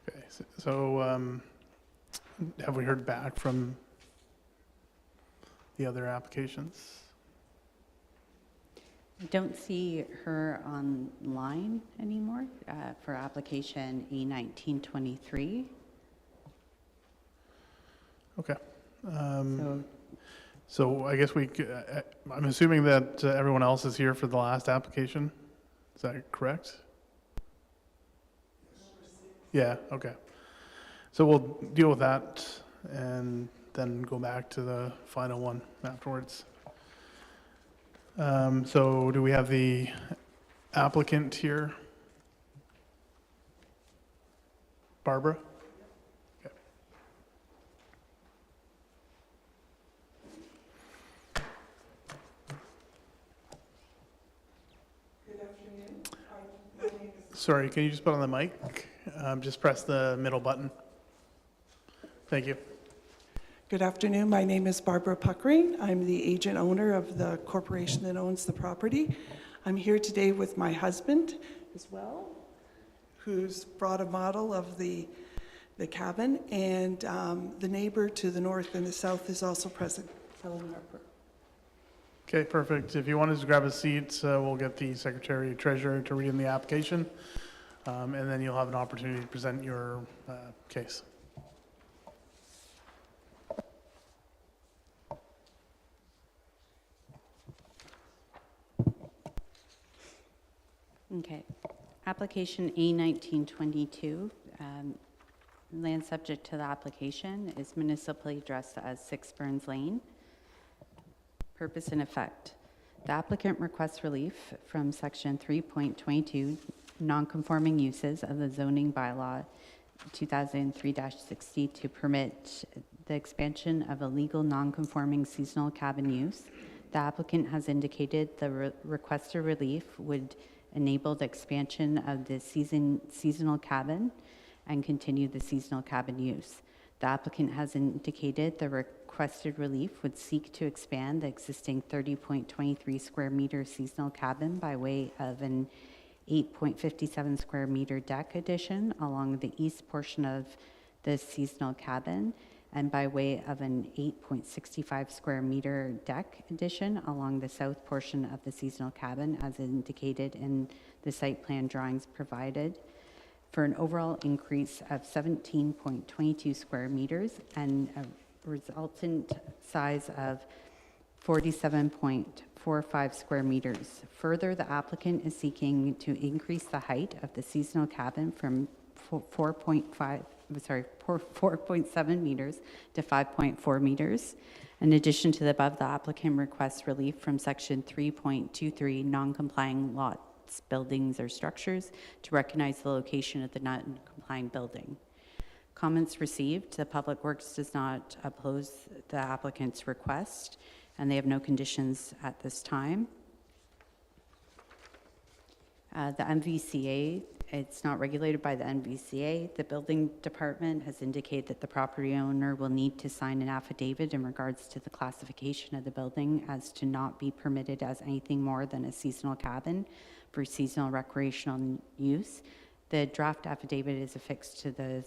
Okay, so have we heard back from the other applications? I don't see her online anymore for application E1923. Okay. So So I guess I'm assuming that everyone else is here for the last application. Is that correct? Yeah, okay. So we'll deal with that and then go back to the final one afterwards. So do we have the applicant here? Barbara? Okay. Sorry, can you just put on the mic? Just press the middle button. Thank you. Good afternoon. My name is Barbara Puckering. I'm the agent owner of the corporation that owns the property. I'm here today with my husband as well, who's brought a model of the cabin, and the neighbor to the north and the south is also present, Helen Harper. Okay, perfect. If you wanted to grab a seat, we'll get the Secretary Treasurer to read in the application, and then you'll have an opportunity to present your case. Okay. Application A1922, land subject to the application is municipally addressed as 6 Burns Lane. Purpose and effect. The applicant requests relief from section 3.22, non-conforming uses of the zoning bylaw 2003-60 to permit the expansion of a legal non-conforming seasonal cabin use. The applicant has indicated the requested relief would enable the expansion of the seasonal cabin and continue the seasonal cabin use. The applicant has indicated the requested relief would seek to expand the existing 30.23 square meter seasonal cabin by way of an 8.57 square meter deck addition along the east portion of the seasonal cabin, and by way of an 8.65 square meter deck addition along the south portion of the seasonal cabin, as indicated in the site plan drawings provided, for an overall increase of 17.22 square meters and a resultant size of 47.45 square meters. Further, the applicant is seeking to increase the height of the seasonal cabin from 4.7 meters to 5.4 meters. In addition to the above, the applicant requests relief from section 3.23 non-complying lots, buildings, or structures to recognize the location of the non-compliant building. Comments received: the Public Works does not oppose the applicant's request, and they have no conditions at this time. The MVCA, it's not regulated by the MVCA. The building department has indicated that the property owner will need to sign an affidavit in regards to the classification of the building as to not be permitted as anything more than a seasonal cabin for seasonal recreational use. The draft affidavit is affixed to the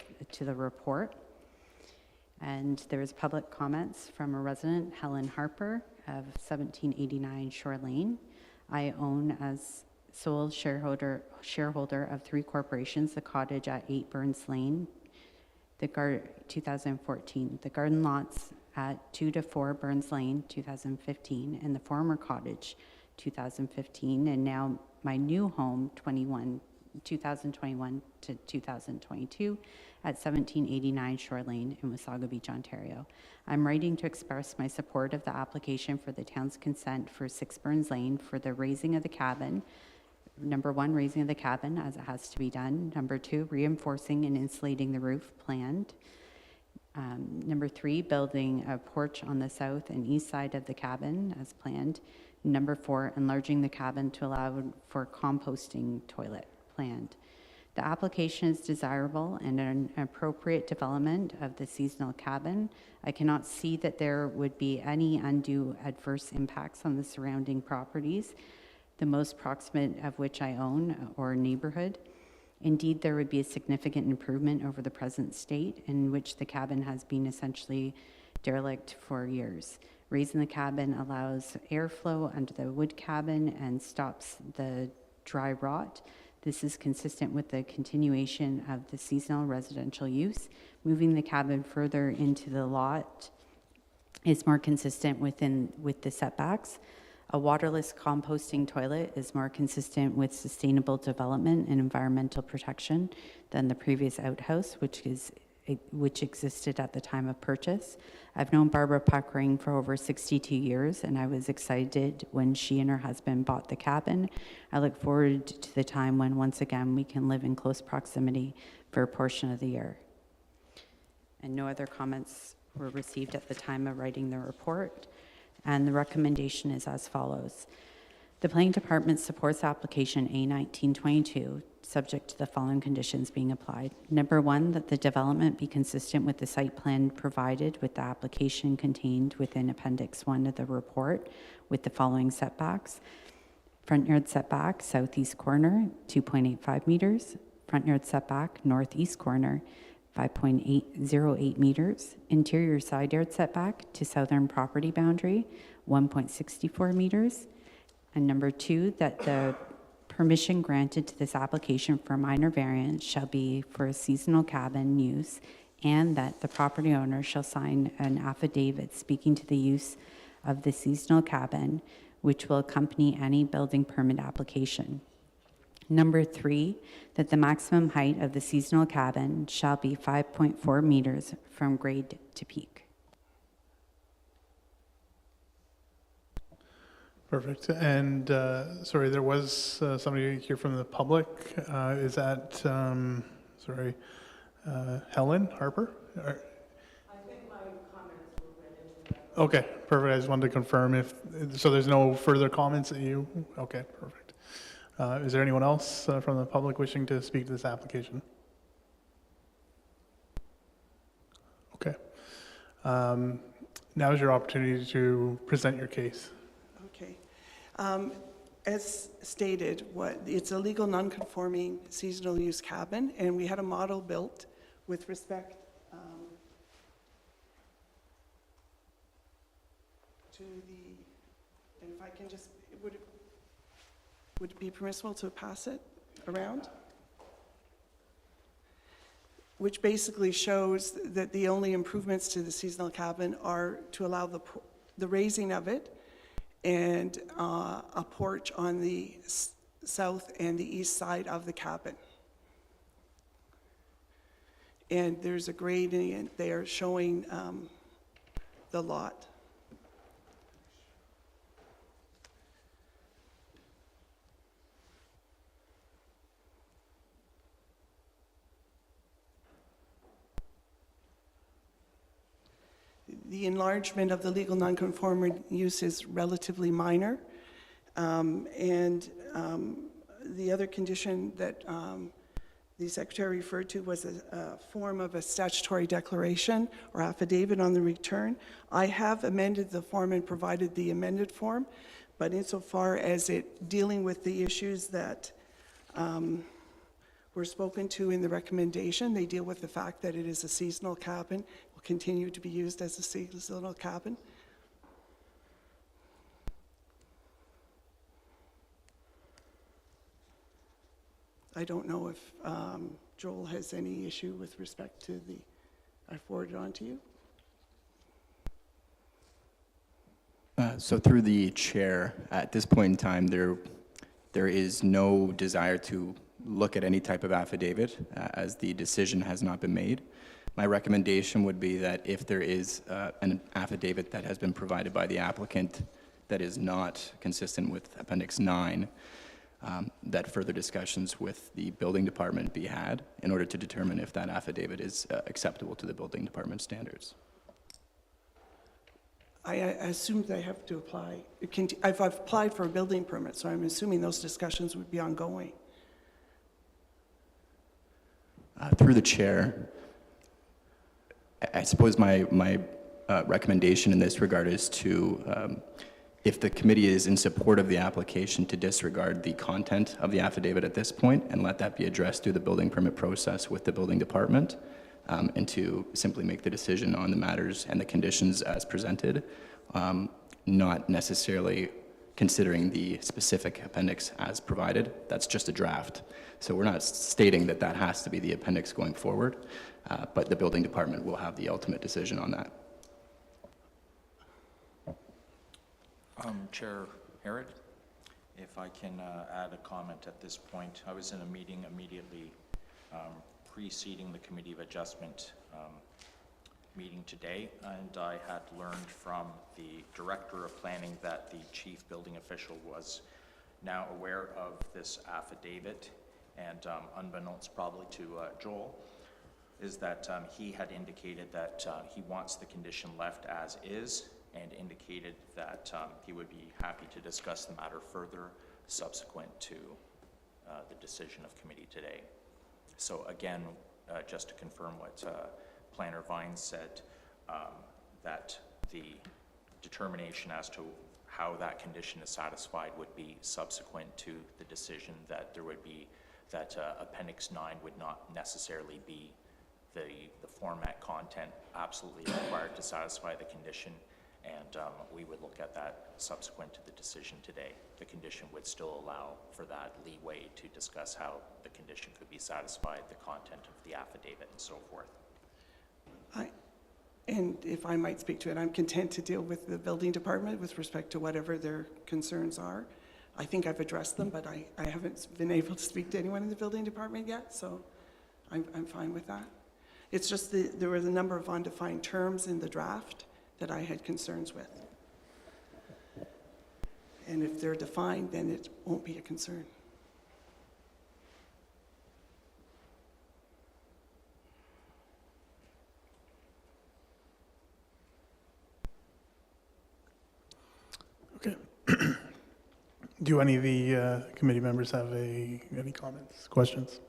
report. And there is public comments from a resident, Helen Harper of 1789 Shore Lane. I own as sole shareholder of 3 corporations, the cottage at 8 Burns Lane, 2014, the garden lots at 2 to 4 Burns Lane, 2015, and the former cottage, 2015, and now my new home, 2021 to 2022, at 1789 Shore Lane in Wasaga Beach, Ontario. I'm writing to express my support of the application for the town's consent for 6 Burns Lane for the raising of the cabin. Number 1, raising of the cabin as it has to be done. Number 2, reinforcing and insulating the roof planned. Number 3, building a porch on the south and east side of the cabin as planned. Number 4, enlarging the cabin to allow for composting toilet planned. The application is desirable and an appropriate development of the seasonal cabin. I cannot see that there would be any undue adverse impacts on the surrounding properties, the most proximate of which I own or neighborhood. Indeed, there would be a significant improvement over the present state in which the cabin has been essentially derelict for years. Raising the cabin allows airflow under the wood cabin and stops the dry rot. This is consistent with the continuation of the seasonal residential use. Moving the cabin further into the lot is more consistent with the setbacks. A waterless composting toilet is more consistent with sustainable development and environmental protection than the previous outhouse, which existed at the time of purchase. I've known Barbara Puckering for over 62 years, and I was excited when she and her husband bought the cabin. I look forward to the time when, once again, we can live in close proximity for a portion of the year. And no other comments were received at the time of writing the report. And the recommendation is as follows. The Planning Department supports application A1922, subject to the following conditions being applied. Number 1, that the development be consistent with the site plan provided with the application contained within Appendix 1 of the report with the following setbacks. Front yard setback, southeast corner, 2.85 meters. Front yard setback, northeast corner, 5.808 meters. Interior side yard setback to southern property boundary, 1.64 meters. And number 2, that the permission granted to this application for minor variance shall be for a seasonal cabin use, and that the property owner shall sign an affidavit speaking to the use of the seasonal cabin, which will accompany any building permit application. Number 3, that the maximum height of the seasonal cabin shall be 5.4 meters from grade to peak. Perfect. And sorry, there was somebody here from the public. Is that, Helen Harper? I think my comments were read into that. Okay, perfect. I just wanted to confirm so there's no further comments that you, okay, perfect. Is there anyone else from the public wishing to speak to this application? Okay. Now is your opportunity to present your case. Okay. As stated, it's a legal non-conforming seasonal use cabin, and we had a model built with respect to the, and if I can just, would it be permissible to pass it around? Which basically shows that the only improvements to the seasonal cabin are to allow the raising of it and a porch on the south and the east side of the cabin. And there's a gradient there showing the lot. The enlargement of the legal nonconforming use is relatively minor. The other condition that the Secretary referred to was a form of a statutory declaration or affidavit on the return. I have amended the form and provided the amended form, but insofar as it dealing with the issues that were spoken to in the recommendation, they deal with the fact that it is a seasonal cabin, will continue to be used as a seasonal cabin. I don't know if Joel has any issue with respect to the, I forwarded on to you. So through the chair, at this point in time, there is no desire to look at any type of affidavit as the decision has not been made. My recommendation would be that if there is an affidavit that has been provided by the applicant that is not consistent with Appendix 9, that further discussions with the building department be had in order to determine if that affidavit is acceptable to the building department standards. I assumed I have to apply. I've applied for a building permit, so I'm assuming those discussions would be ongoing. Through the chair, I suppose my recommendation in this regard is to, if the committee is in support of the application, to disregard the content of the affidavit at this point and let that be addressed through the building permit process with the building department, and to simply make the decision on the matters and the conditions as presented, not necessarily considering the specific appendix as provided. That's just a draft. So we're not stating that that has to be the appendix going forward, but the building department will have the ultimate decision on that. Chair Harrod, if I can add a comment at this point. I was in a meeting immediately preceding the Committee of Adjustment meeting today, and I had learned from the Director of Planning that the Chief Building Official was now aware of this affidavit, and unbeknownst probably to Joel, is that he had indicated that he wants the condition left as is, and indicated that he would be happy to discuss the matter further subsequent to the decision of committee today. So again, just to confirm what Planner Vines said, that the determination as to how that condition is satisfied would be subsequent to the decision, that there would be, that Appendix 9 would not necessarily be the format content absolutely required to satisfy the condition, and we would look at that subsequent to the decision today. The condition would still allow for that leeway to discuss how the condition could be satisfied, the content of the affidavit, and so forth. And if I might speak to it, I'm content to deal with the building department with respect to whatever their concerns are. I think I've addressed them, but I haven't been able to speak to anyone in the building department yet, so I'm fine with that. It's just there was a number of undefined terms in the draft that I had concerns with. And if they're defined, then it won't be a concern. Okay. Do any of the committee members have any comments, questions?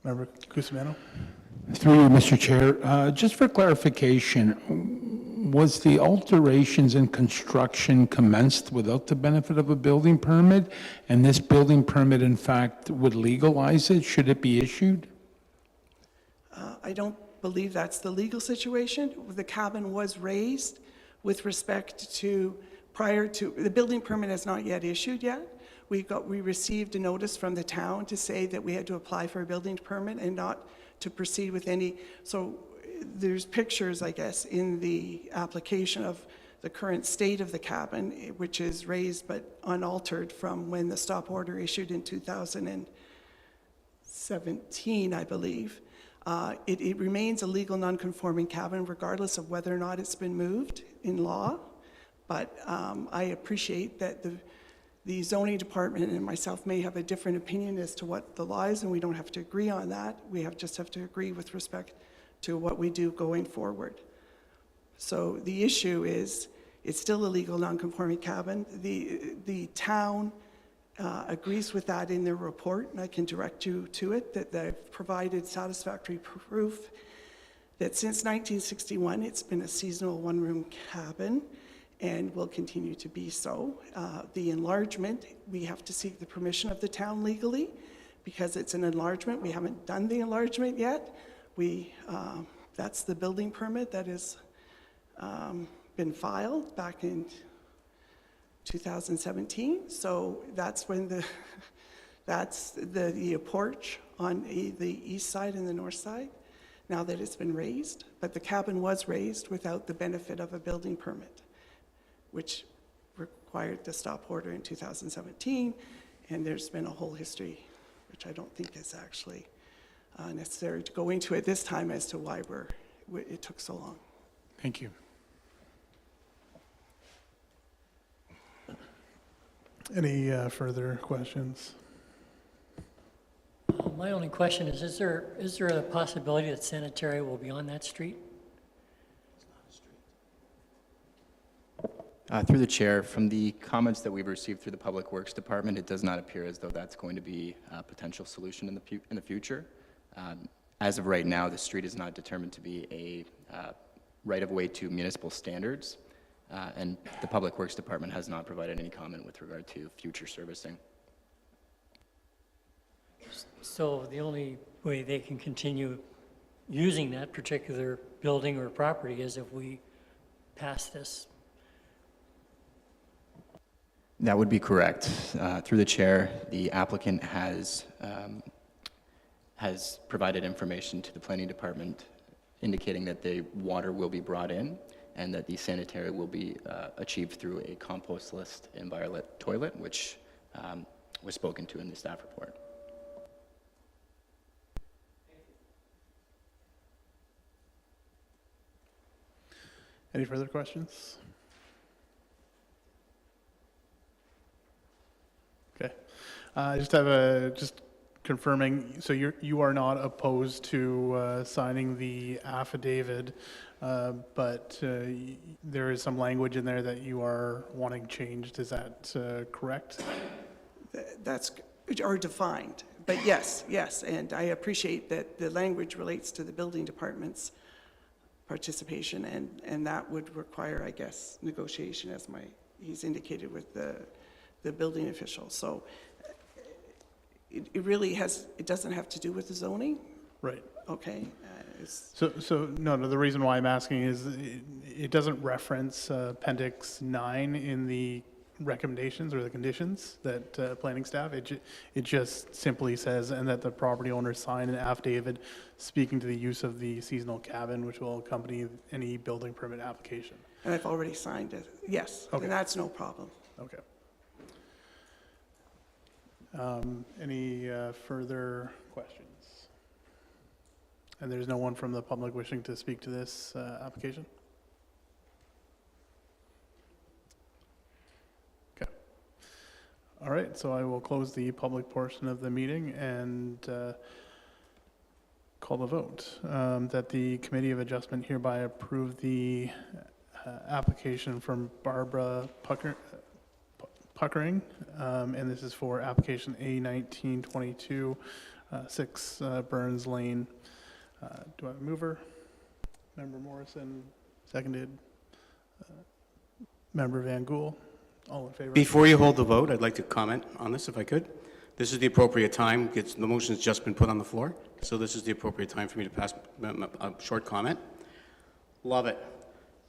Member Cusimano? Through you, Mr. Chair, just for clarification, was the alterations in construction commenced without the benefit of a building permit? And this building permit, in fact, would legalize it, should it be issued? I don't believe that's the legal situation. The cabin was raised with respect to, prior to, the building permit has not yet issued yet. We received a notice from the town to say that we had to apply for a building permit and not to proceed with any, so there's pictures, I guess, in the application of the current state of the cabin, which is raised but unaltered from when the stop order issued in 2017, I believe. It remains a legal non-conforming cabin regardless of whether or not it's been moved in law. But I appreciate that the zoning department and myself may have a different opinion as to what the law is, and we don't have to agree on that. We just have to agree with respect to what we do going forward. So the issue is, it's still a legal non-conforming cabin. The town agrees with that in their report, and I can direct you to it, that they've provided satisfactory proof that since 1961, it's been a seasonal one-room cabin and will continue to be so. The enlargement, we have to seek the permission of the town legally because it's an enlargement. We haven't done the enlargement yet. That's the building permit that has been filed back in 2017. So that's when that's the porch on the east side and the north side, now that it's been raised. But the cabin was raised without the benefit of a building permit, which required the stop order in 2017, and there's been a whole history, which I don't think is actually necessary to go into at this time as to why it took so long. Thank you. Any further questions? My only question is there a possibility that sanitary will be on that street? Through the chair, from the comments that we've received through the Public Works Department, it does not appear as though that's going to be a potential solution in the future. As of right now, the street is not determined to be a right-of-way to municipal standards, and the Public Works Department has not provided any comment with regard to future servicing. So the only way they can continue using that particular building or property is if we pass this. That would be correct. Through the chair, the applicant has provided information to the planning department indicating that the water will be brought in and that the sanitary will be achieved through a compostless inviolate toilet, which was spoken to in the staff report. Any further questions? Okay. I just have just confirming, so you are not opposed to signing the affidavit, but there is some language in there that you are wanting changed. Is that correct? That's, or defined, but yes, and I appreciate that the language relates to the building department's participation, and that would require, I guess, negotiation, as he's indicated with the building official. So it really it doesn't have to do with the zoning. Right. Okay. So no, the reason why I'm asking is it doesn't reference Appendix 9 in the recommendations or the conditions that planning staff. It just simply says, and that the property owner sign an affidavit speaking to the use of the seasonal cabin, which will accompany any building permit application. And I've already signed it. Yes. Okay. And that's no problem. Okay. Any further questions? And there's no one from the public wishing to speak to this application? Okay. All right, so I will close the public portion of the meeting and call the vote. That the Committee of Adjustment hereby approve the application from Barbara Puckering, and this is for application A1922, 6 Burns Lane. Do I have a mover? Member Morrison, seconded. Member Van Gool, all in favor? Before you hold the vote, I'd like to comment on this, if I could. This is the appropriate time. The motion's just been put on the floor, so this is the appropriate time for me to pass a short comment. Love it.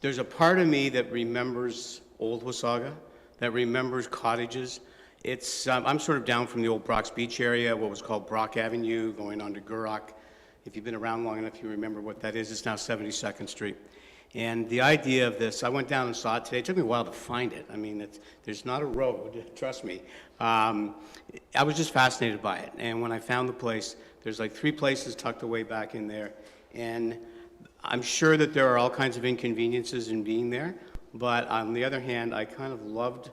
There's a part of me that remembers old Wasaga, that remembers cottages. It's, I'm sort of down from the old Brock's Beach area, what was called Brock Avenue, going on to Gurrock. If you've been around long enough, you remember what that is. It's now 72nd Street. And the idea of this, I went down and saw it today. It took me a while to find it. I mean, there's not a road, trust me. I was just fascinated by it. And when I found the place, there's like 3 places tucked away back in there. And I'm sure that there are all kinds of inconveniences in being there. But on the other hand, I kind of loved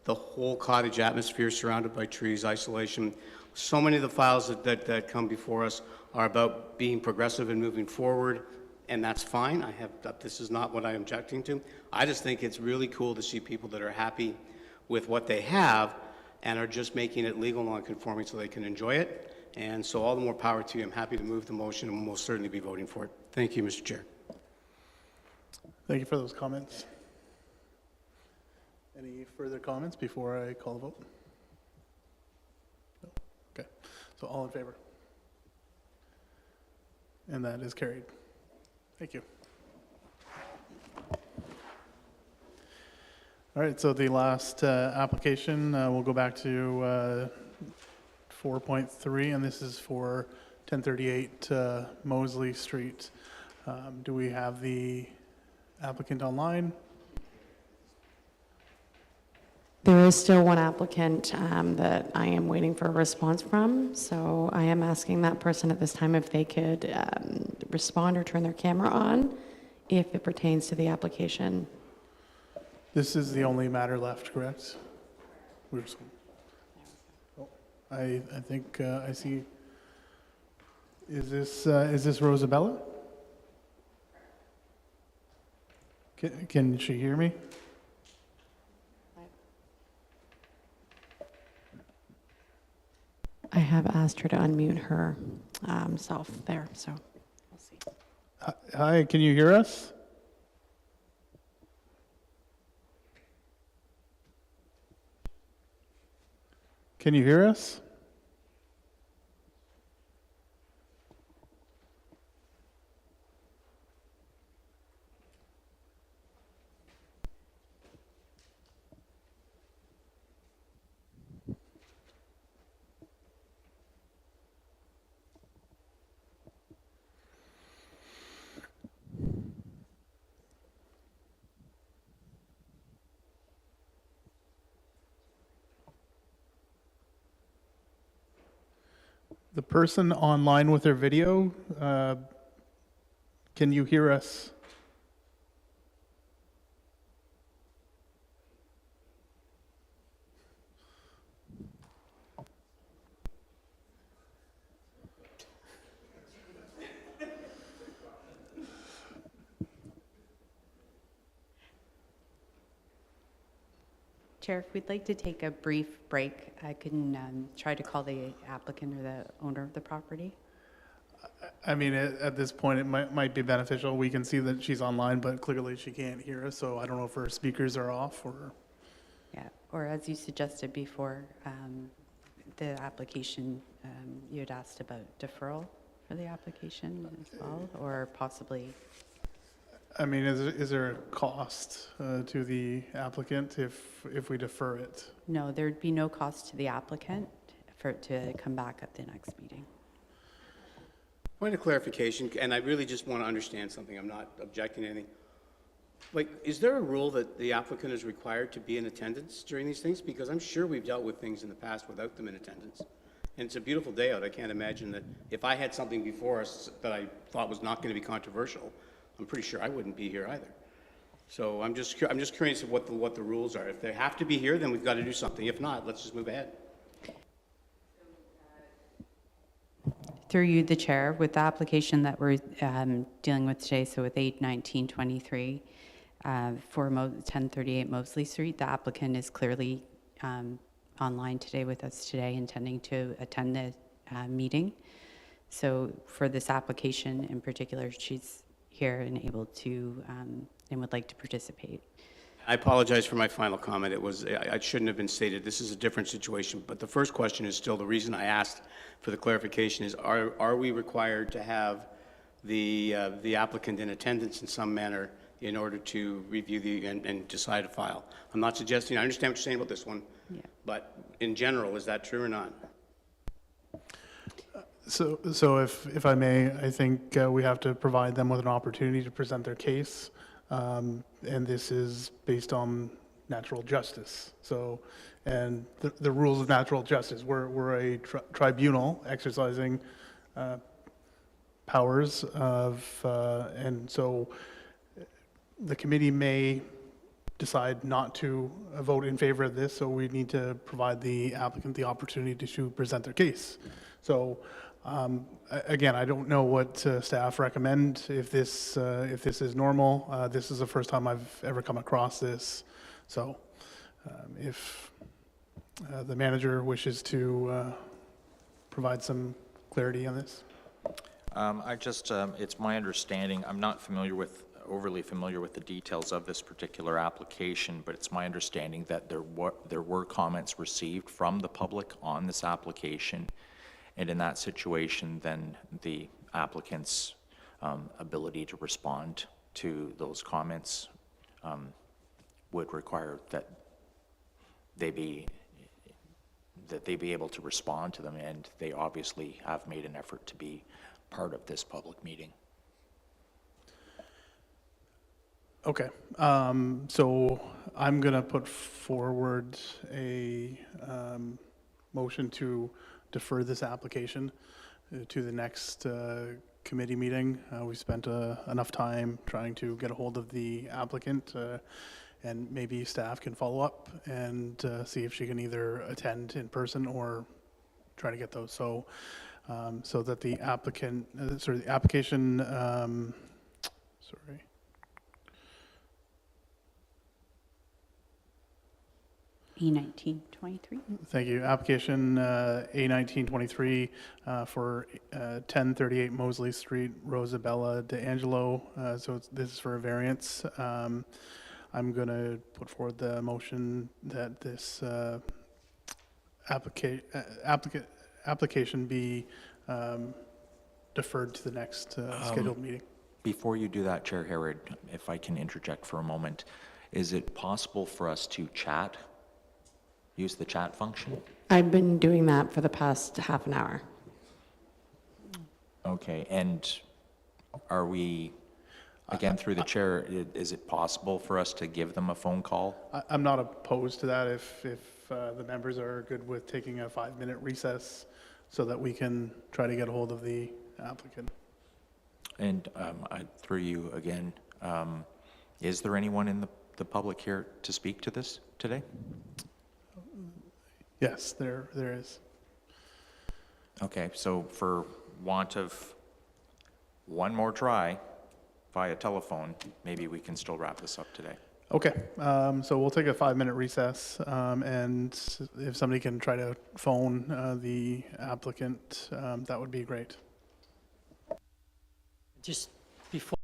the whole cottage atmosphere surrounded by trees, isolation. So many of the files that come before us are about being progressive and moving forward. And that's fine. This is not what I'm objecting to. I just think it's really cool to see people that are happy with what they have and are just making it legal non-conforming so they can enjoy it. And so all the more power to you. I'm happy to move the motion and we'll certainly be voting for it. Thank you, Mr. Chair. Thank you for those comments. Any further comments before I call the vote? No? Okay, so all in favor? And that is carried. Thank you. All right, so the last application, we'll go back to 4.3, and this is for 1038 Mosley Street. Do we have the applicant online? There is still one applicant that I am waiting for a response from, so I am asking that person at this time if they could respond or turn their camera on if it pertains to the application. This is the only matter left, correct? Oh, I think I see. Is this Rosabella? Can she hear me? I have asked her to unmute her self there, so we'll see. Hi, can you hear us? Can you hear us? The person online with their video, can you hear us? Chair, if we'd like to take a brief break, I can try to call the applicant or the owner of the property. I mean, at this point, it might be beneficial. We can see that she's online, but clearly she can't hear us, so I don't know if her speakers are off or... Yeah, or as you suggested before, the application, you had asked about deferral for the application as well, or possibly... I mean, is there a cost to the applicant if we defer it? No, there'd be no cost to the applicant for it to come back at the next meeting. Point of clarification, and I really just want to understand something. I'm not objecting to anything. Like, is there a rule that the applicant is required to be in attendance during these things? Because I'm sure we've dealt with things in the past without them in attendance. And it's a beautiful day out. I can't imagine that if I had something before us that I thought was not going to be controversial, I'm pretty sure I wouldn't be here either. So I'm just curious of what the rules are. If they have to be here, then we've got to do something. If not, let's just move ahead. Through you, the chair, with the application that we're dealing with today, so with 8/19/23 for 1038 Mosley Street, the applicant is clearly online today with us today, intending to attend the meeting. So for this application in particular, she's here and able to, and would like to participate. I apologize for my final comment. I shouldn't have been stated. This is a different situation. But the first question is still, the reason I asked for the clarification is, are we required to have the applicant in attendance in some manner in order to review and decide a file? I'm not suggesting, I understand what you're saying about this one, but in general, is that true or not? So if I may, I think we have to provide them with an opportunity to present their case. And this is based on natural justice. So, and the rules of natural justice, we're a tribunal exercising powers of, and so the committee may decide not to vote in favor of this, so we need to provide the applicant the opportunity to present their case. So, again, I don't know what staff recommend. If this is normal, this is the first time I've ever come across this. So, if the manager wishes to provide some clarity on this. It's my understanding, I'm not overly familiar with the details of this particular application, but it's my understanding that there were comments received from the public on this application. And in that situation, then the applicant's ability to respond to those comments would require that they be able to respond to them, and they obviously have made an effort to be part of this public meeting. Okay, so I'm going to put forward a motion to defer this application to the next committee meeting. We spent enough time trying to get a hold of the applicant, and maybe staff can follow up and see if she can either attend in person or try to get those. So, so that the applicant, the application, sorry. A1923. Thank you. Application A1923 for 1038 Mosley Street, Rosabella D'Angelo. So this is for a variance. I'm going to put forward the motion that this application be deferred to the next scheduled meeting. Before you do that, Chair Herod, if I can interject for a moment, is it possible for us to chat? Use the chat function? I've been doing that for the past half an hour. Okay, and are we, again, through the chair, is it possible for us to give them a phone call? I'm not opposed to that if the members are good with taking a 5-minute recess so that we can try to get a hold of the applicant. And through you again, is there anyone in the public here to speak to this today? Yes, there is. Okay, so for want of one more try via telephone, maybe we can still wrap this up today. Okay, so we'll take a 5-minute recess, and if somebody can try to phone the applicant, that would be great. Just before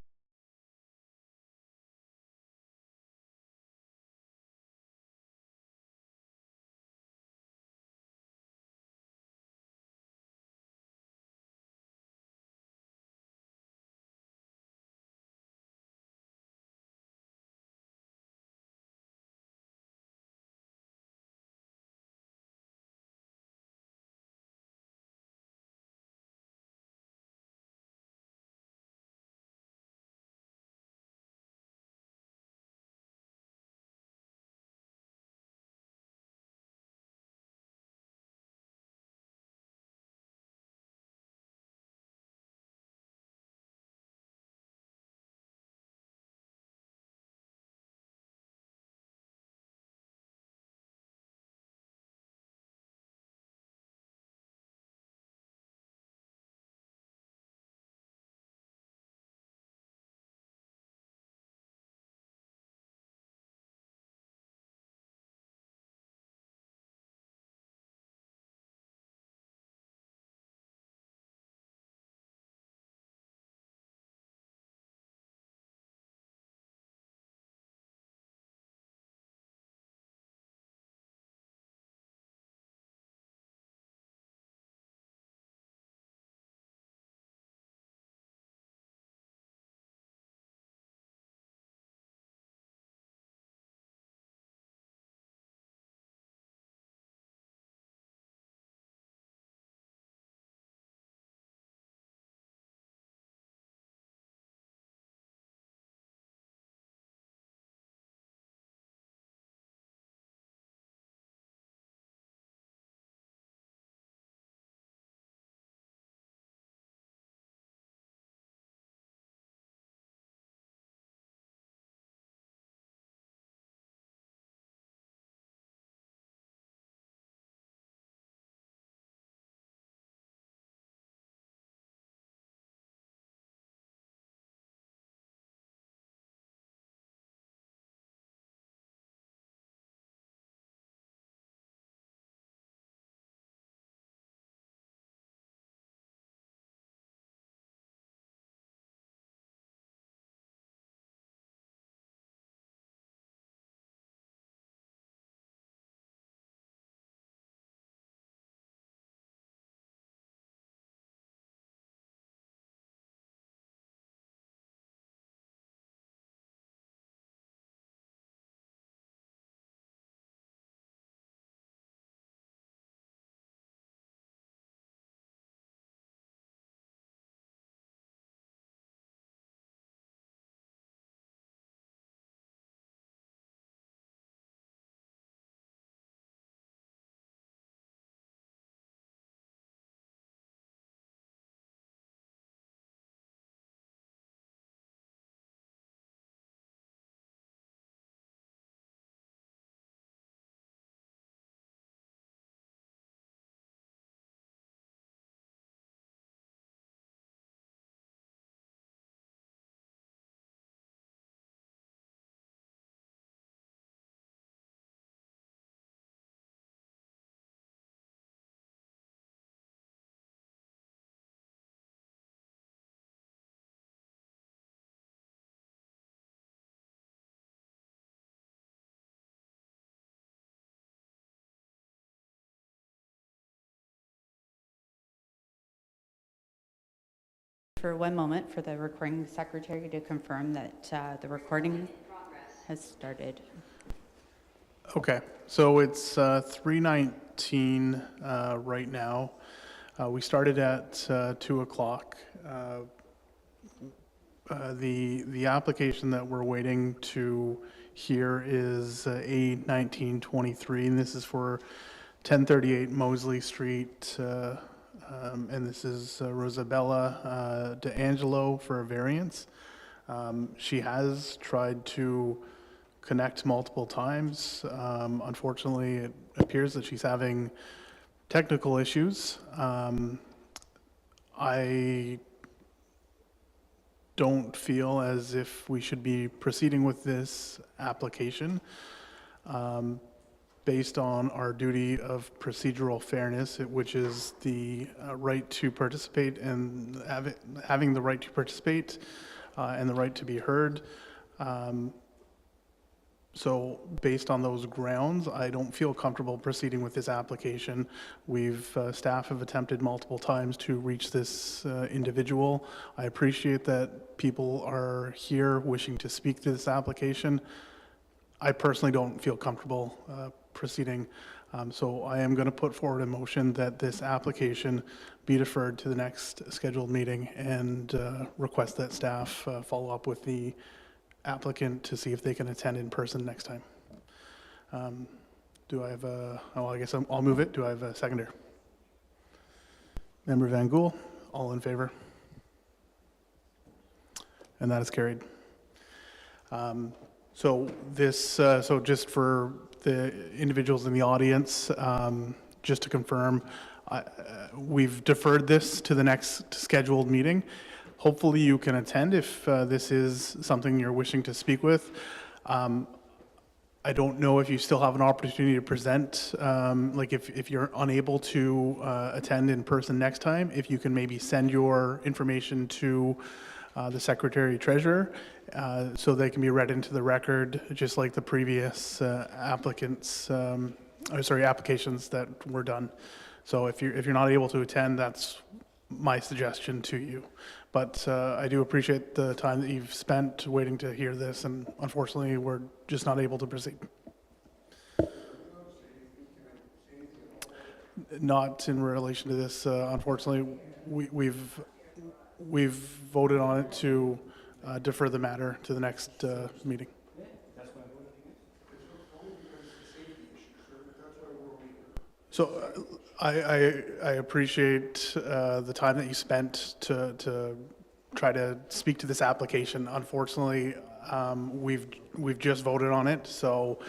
for 1 moment for the recording secretary to confirm that the recording has started. Okay, so it's 3:19 right now. We started at 2 o'clock. The application that we're waiting to hear is A1923, and this is for 1038 Mosley Street, and this is Rosabella DeAngelo for a variance. She has tried to connect multiple times. Unfortunately, it appears that she's having technical issues. I don't feel as if we should be proceeding with this application based on our duty of procedural fairness, which is the right to participate and having the right to participate and the right to be heard. So based on those grounds, I don't feel comfortable proceeding with this application. Staff have attempted multiple times to reach this individual. I appreciate that people are here wishing to speak to this application. I personally don't feel comfortable proceeding. So I am going to put forward a motion that this application be deferred to the next scheduled meeting and request that staff follow up with the applicant to see if they can attend in person next time. Do I have I guess I'll move it. Do I have a seconder? Member Van Gool, all in favor? And that is carried. So just for the individuals in the audience, just to confirm, we've deferred this to the next scheduled meeting. Hopefully you can attend if this is something you're wishing to speak with. I don't know if you still have an opportunity to present, like if you're unable to attend in person next time, if you can maybe send your information to the Secretary Treasurer so they can be read into the record, just like the previous applications that were done. So if you're not able to attend, that's my suggestion to you. But I do appreciate the time that you've spent waiting to hear this, and unfortunately, we're just not able to proceed. Not in relation to this, unfortunately. We've voted on it to defer the matter to the next meeting. So I appreciate the time that you spent to try to speak to this application. Unfortunately, we've just voted on it, so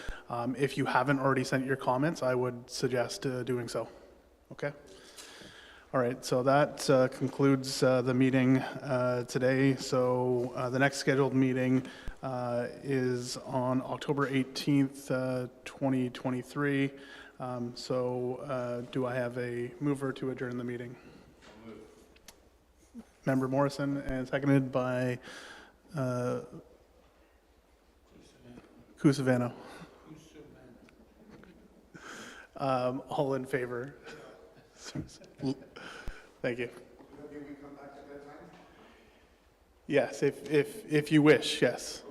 if you haven't already sent your comments, I would suggest doing so. Okay? All right, so that concludes the meeting today. So the next scheduled meeting is on October 18th, 2023. Do I have a mover to adjourn the meeting? Member Morrison, and seconded by Kusavano. All in favor? Thank you. Yes, if you wish, yes.